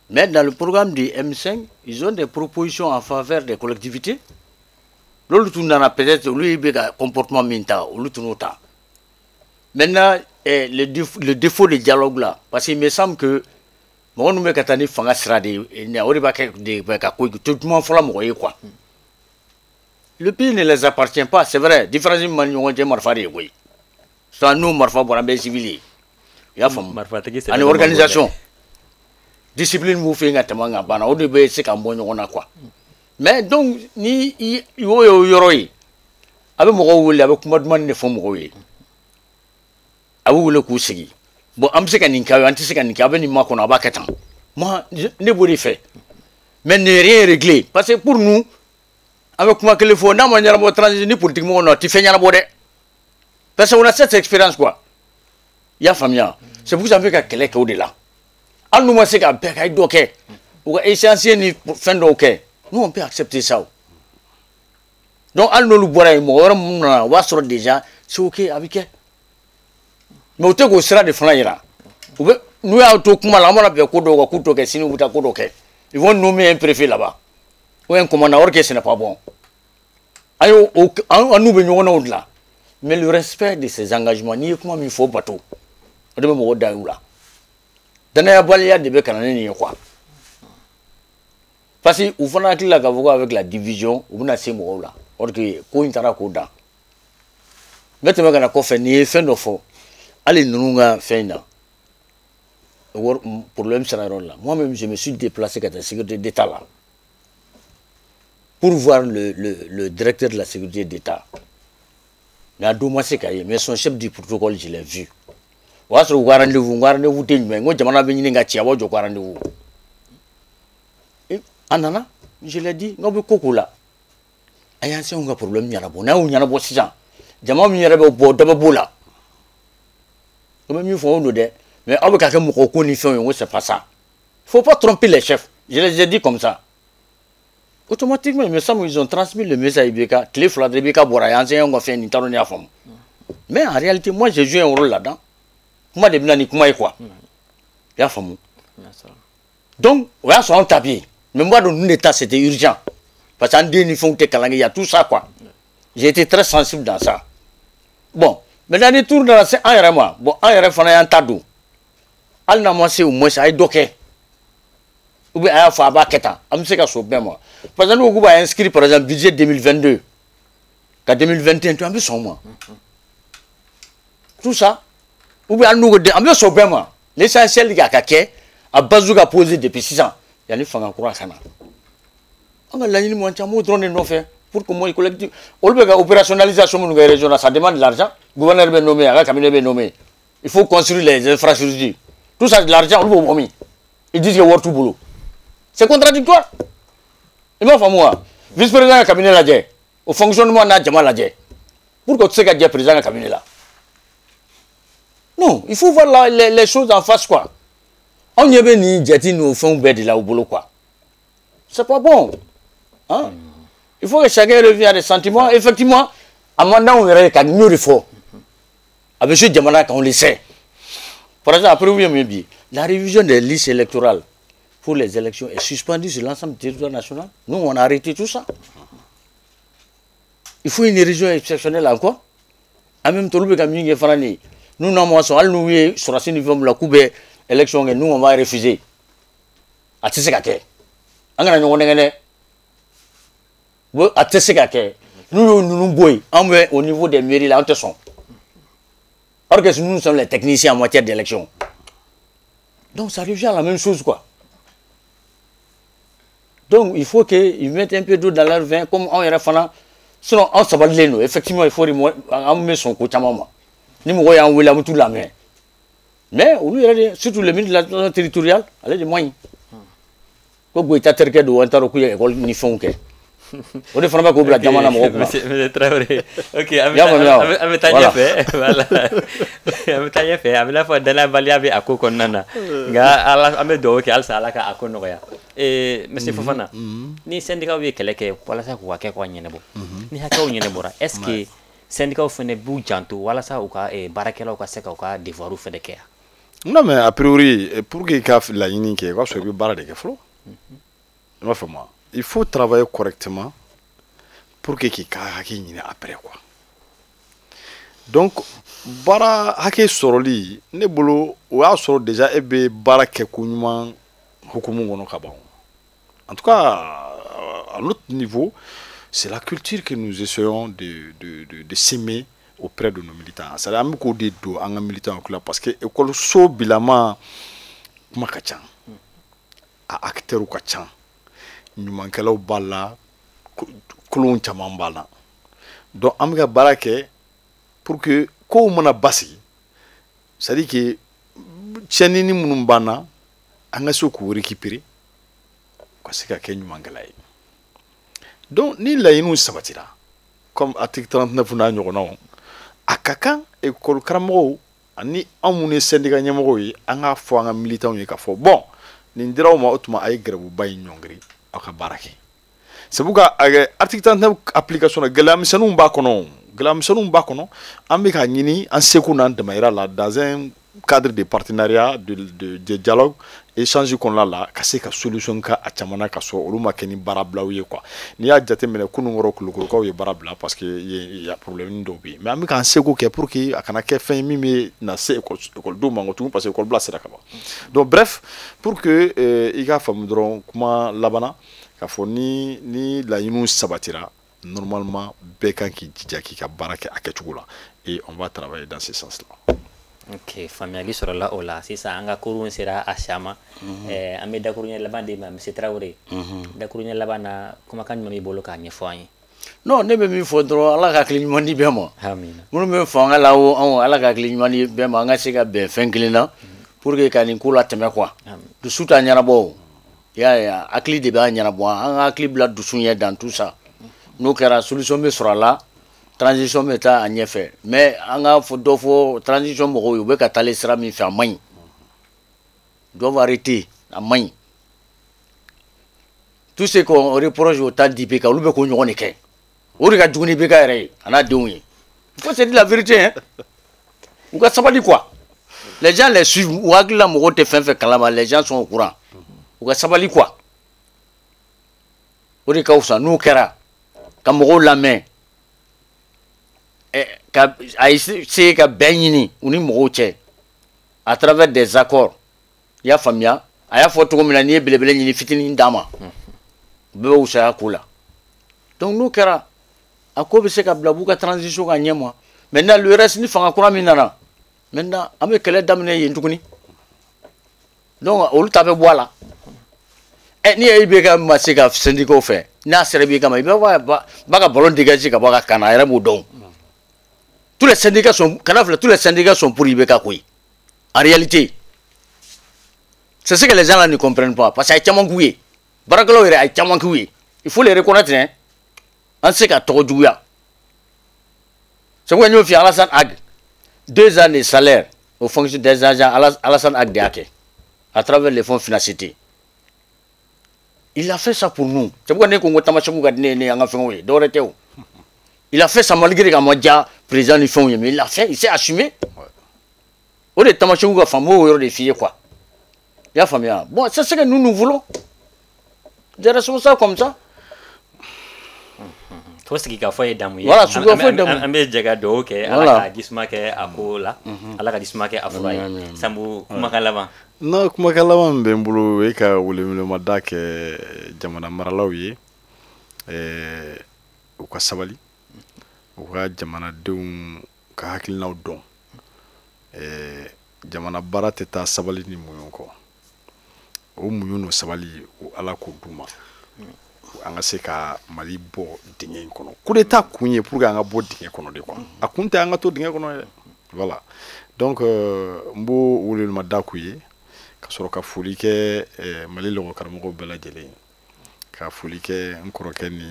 mais dans le programme du M5 ils ont des propositions en faveur des collectivités lolu tunana peut-être lui be comportement minta ulutunuta maintenant le défaut de dialogue là parce qu'il me semble que mon nous me katani fanga srade ne oriba ke de ka ko tout le monde fala mo quoi. Le pays ne les appartient pas, c'est vrai. Différents manions de marfari, oui. C'est nous, marfa pour un civil. Il y a une organisation. Discipline, vous faites un tamanga, bana, au début, c'est qu'un bon on a quoi. Mais donc, ni yoroi. Avec mon rôle, avec moi, de fond, moi. Avec le coup, c'est bon, am se kaninka, anti kaninka, avec moi qu'on a pas qu'à moi, ne vous fait. Mais n'est rien réglé. Parce que pour nous, avec moi que le faut na manière de transition politiquement non tu fais rien de parce qu'on a cette expérience quoi il y a famille c'est pour ça que quelqu'un est au-delà à nous moi c'est qu'un père qui doit ou essentiel ni fin de ok nous on peut accepter ça donc à nous le boire on va sur déjà c'est ok avec mais au temps sera de flanira nous à tout comme la mona be ko do ko to ke sinu buta ko do ke ils vont nommer un préfet là-bas ou un commandant or que ce n'est pas bon ayo nous venons au-delà mais le respect de ses engagements ni kuma min fo bato o de be mo da wula danaya baliya de be kanane ni quoi parce que ou fana tila ka fɔ avec la division ou bɛna se mɔgɔw la or que ko in taara k'o dan n bɛ tɛmɛ ka na kɔfɛ n'i ye fɛn dɔ fɔ hali ninnu ka fɛn in na problème sera yɔrɔ la moi-même je me suis déplacé ka taa sécurité d'état là pour voir le directeur de la sécurité d'état mais a don ma se ka ye mais son chef du protocole je l'ai vu o y'a sɔrɔ u ka rendez-vous tɛ ɲuman ye n ko jamana bɛ ɲini ka ci a b'o jɔ ko rendez-vous anana je l'ai dit n'aw bɛ ko ko la a y'an se ka problème ɲɛnabɔ n'a y'o ɲɛnabɔ sisan jama min yɛrɛ bɛ bɔ dɔ bɛ b'o la o bɛ min fɔ o don dɛ mais aw bɛ ka kɛ mɔgɔ ko ni fɛnw ye ko c'est pas ça faut pas tromper les chefs je les ai dit comme ça automatiquement il me semble ils ont transmis le message IBK tile fila de IBK bɔra y'an se ka fɛn nin t'a dɔn ne y'a faamu mais en réalité moi j'ai joué un rôle là-dedans kuma de bɛ na ni kuma ye quoi i y'a faamu donc o y'a sɔrɔ an ta bɛ yen mais moi, dans l'état, c'était urgent. Parce qu'en deux, il y a tout ça, quoi. J'ai été très sensible dans ça. Bon, mais dans les tours de la scène, bon, un un tadou. Al n'a moi, au moins, ça a docké. Ou bien, il faut avoir keta. Je sais que bien moi. Parce que nous, on a inscrit, par exemple, budget 2022. Qu'en 2021, tu as vu son mois. Tout ça. Ou bien, nous, on a vu bien moi. L'essentiel, il y a à bazooka posé depuis 6 ans. Il y a des gens qui ont fait ça. On a l'année moins de drone non fait pour que moi collectif. On peut opérationnalisation de la région, ça demande de l'argent. Le gouverneur est nommé, le cabinet est nommé. Il faut construire les infrastructures. Tout ça, de l'argent, on le promis. Ils disent qu'il y a tout boulot. C'est contradictoire. Et moi, moi, vice-président du cabinet là, au fonctionnement de Djama là, pourquoi tu sais qu'il y a président du cabinet là? Non, il faut voir les choses en face, quoi. On y avait ni jeté nous font bête là au boulot quoi. C'est pas bon. Hein? Il faut que chacun revienne à des sentiments. Effectivement, à mon moment, on verrait qu'il y a mieux fort. Avec ce Djamana, on le sait. Par exemple, après, oui, la révision des listes électorales pour les élections est suspendue sur l'ensemble du territoire national. Nous, on a arrêté tout ça. Il faut une région exceptionnelle encore. En même temps, nous, nous, nous, sur la niveau de la Coupe, élection, nous, on va refuser. À Tissekake. À Tissekake. Nous, au niveau des mairies, là, on te sent. Or que nous sommes les techniciens en matière d'élection. Donc, ça revient à la même chose, quoi. Donc, il faut qu'ils mettent un peu d'eau dans leur vin, comme on est refana. Sinon, on s'en va de l'eau. Effectivement, il faut mettre son côté à maman. Nous, on va envoyer tout la main. Mais, surtout les ministres de la territoriale, allez, des moyens. Quand vous êtes à terre, vous êtes à l'école, vous êtes à on ne fait pas que la jamana mo ko c'est très vrai. OK, ametaje fe voilà. Ametaje fe amela fo dana balia be akoko nana. Nga ala amedo ke alsa ala ka akono ya. Monsieur Fofana. Ni syndicat wi keleke wala sa ko wake ko nyene bo. Ni hakaw nyene bora. Est-ce que syndicat fene bu janto wala sa uka barakela uka seka uka devoiru fede ke. Non mais a priori pour que ka la yini ke ko so bi bara de ke flo. Non fait moi. Il faut travailler correctement pour que qui après quoi. Donc bara hake soroli ne bolo o ya soro déjà ebe bara ke kunyuma hukumu ngono kabon. En tout cas à notre niveau, c'est la culture que nous essayons de s'aimer auprès de nos militants. Ça a mis ko de do en militants parce que école so bilama kuma kachan a acteur kachan ɲumankɛlaw b'a la kolon caman b'a la donc an bɛ ka baara kɛ pour que kow mana basigi c'est à dire que tiɲɛni minnu b'an na an ka se k'u récupérer ka se ka kɛ ɲumankɛla ye donc ni laɲiniw sabatira comme article 39 n'a ɲɔgɔnnaw a ka kan école karamɔgɔw ani anw minnu ye syndicat ɲɛmɔgɔw ye an k'a fɔ an ka militants ye k'a fɔ bon nin diraw ma o tuma a ye gɛrɛbuba in ɲɔngiri c'est pourquoi article 39 application gɛlɛyamisɛnninw b'a kɔnɔ an bɛ ka ɲini an seko n'an damayira la dans un cadre de partenariat de dialogue échange kɔnɔna la ka se ka solution ka a caman na ka sɔrɔ olu ma kɛ ni baarabila ye quoi n'i y'a jateminɛ kunun kɔrɔ kulukorokaw ye baara bila parce que il y a problème dɔw bɛ yen mais an bɛ k'an seko kɛ pour que a kana kɛ fɛn ye min bɛ na se ekɔlidenw ma tugun parce que ekɔli bila sera ka ban donc bref pour que i k'a faamu dɔrɔn kuma laban na k'a fɔ ni laɲiniw sabatira normalement bɛɛ kan k'i jija k'i ka baara kɛ a kɛcogo la et on va travailler dans ce sens là. Ok, faamuyali sɔrɔla o la sisan an ka kurun sera a si ma an bɛ dakuruɲɛ laban di ma Monsieur Traoré dakuruɲɛ laban na kumakan jumɛn b'i bolo k'a ɲɛfɔ an ye. Non, ne bɛ min fɔ dɔrɔn Ala ka hakili ɲuman di bɛɛ ma. Amina. Minnu bɛ fanga la o anw Ala ka hakili ɲuman di bɛɛ ma an ka se ka bɛn fɛn kelen na pour que ka nin ko la tɛmɛ quoi. Dusu t'a ɲɛnabɔ o. I y'a ye hakili de b'a ɲɛnabɔ an ka hakili bila dusu ɲɛ dans tout ça. N'o kɛra solution bɛ sɔrɔ a la. Transition bɛ taa a ɲɛfɛ mais an ka fɔ dɔ fɔ transition mɔgɔw ye u bɛ ka taale sira min fɛ a man ɲi doivent arrêter a man ɲi tout ce qu'on reproche au temps d'IBK olu bɛ k'o ɲɔgɔn de kɛ o de ka jugu ni IBK yɛrɛ ye a n'a denw ye il faut se dire la vérité hein u ka sabali quoi les gens les suivent u hakili la mɔgɔw tɛ fɛn fɛn kalama les gens sont au courant u ka sabali quoi o de ka fisa n'o kɛra ka mɔgɔw lamɛn a essayé ka bɛn ɲini u ni mɔgɔw cɛ à travers des accords i y'a faamuya a y'a fɔ cogo min na n'i ye belebele ɲini fitinin d'a ma u bɛɛ bɛ wusaya ko la donc n'o kɛra a ko bɛ se ka bila u ka transition ka ɲɛ ma maintenant le reste ni fanga kura min nana maintenant an bɛ kɛlɛ daminɛ yen tuguni donc olu ta bɛ bɔ a la ni ye IBK ma se ka syndicat fɛ n'a sera IBK ma i b'a ka ballon dégager ka bɔ a ka kan na a yɛrɛ b'o dɔn. Tous les syndicats sont pour IBK Koui. En réalité, c'est ce que les gens là ne comprennent pas. Parce qu'il y a tellement de Barakalo il y a tellement de il faut les reconnaître. Hein. On sait qu'à Torodjouya. C'est pourquoi nous faisons Alassane Ag. 2 ans de salaire aux fonctions des agents Alassane Ag de Ake. À travers les fonds financiers. Il a fait ça pour nous. C'est pourquoi nous avons fait ça. Il a fait ça malgré que président du fonds, mais il l'a fait, il s'est assumé. On est tamachou ga famo des filles quoi. Il y a famille. Bon, c'est ce que nous voulons. Des responsables comme ça. Tout ce qui a fait d'amour. Voilà, ce qu'on fait d'amour. Ambe jaga do ke ala ka gisma ke akola, ala ka gisma ke afrai. Sambu kumakalaban. Non, kumakalaban be mbulu e ka wule mada ke jamana maralaw ye. U ka sabali. U ka jamanadenw ka hakilinaw dɔn jamana baara tɛ taa sabali ni muɲu kɔ o muɲu no sabali o ala k'o d'u ma an ka se ka Mali bɔ dingɛ in kɔnɔ coup d'état kun ye pour que an ka bɔ dingɛ kɔnɔ de quoi a kun tɛ an ka to dingɛ kɔnɔ yɛrɛ voilà donc n b'o welemada k'u ye ka sɔrɔ ka foli kɛ Mali lɔgɔ karamɔgɔw bɛɛ lajɛlen ka foli kɛ n kɔrɔkɛ ni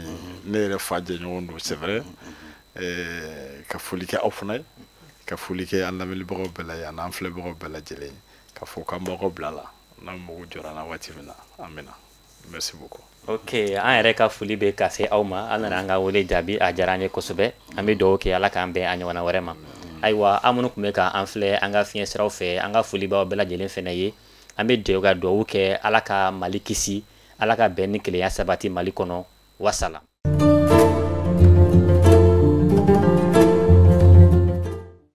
ne yɛrɛ fa jɛɲɔgɔn don c'est vrai ka foli kɛ aw fana ye ka foli kɛ an lamɛnbagaw bɛɛ la yan n'an filɛbagaw bɛɛ lajɛlen ka fɔ k'an b'aw bila la n'an mago jɔra na waati min na an bɛna merci beaucoup. Ok, an yɛrɛ ka foli bɛ ka se aw ma an nana an ka wele jaabi a diyara an ye kosɛbɛ an bɛ dugawu kɛ ala k'an bɛn a ɲɔgɔnna wɛrɛ ma ayiwa an minnu tun bɛ k'an filɛ an ka fiɲɛ siraw fɛ an ka foli b'aw bɛɛ lajɛlen fana ye an bɛ jɛ ka dugawu kɛ ala ka Mali kisi ala ka bɛn ni kelenya sabati Mali kɔnɔ wasala.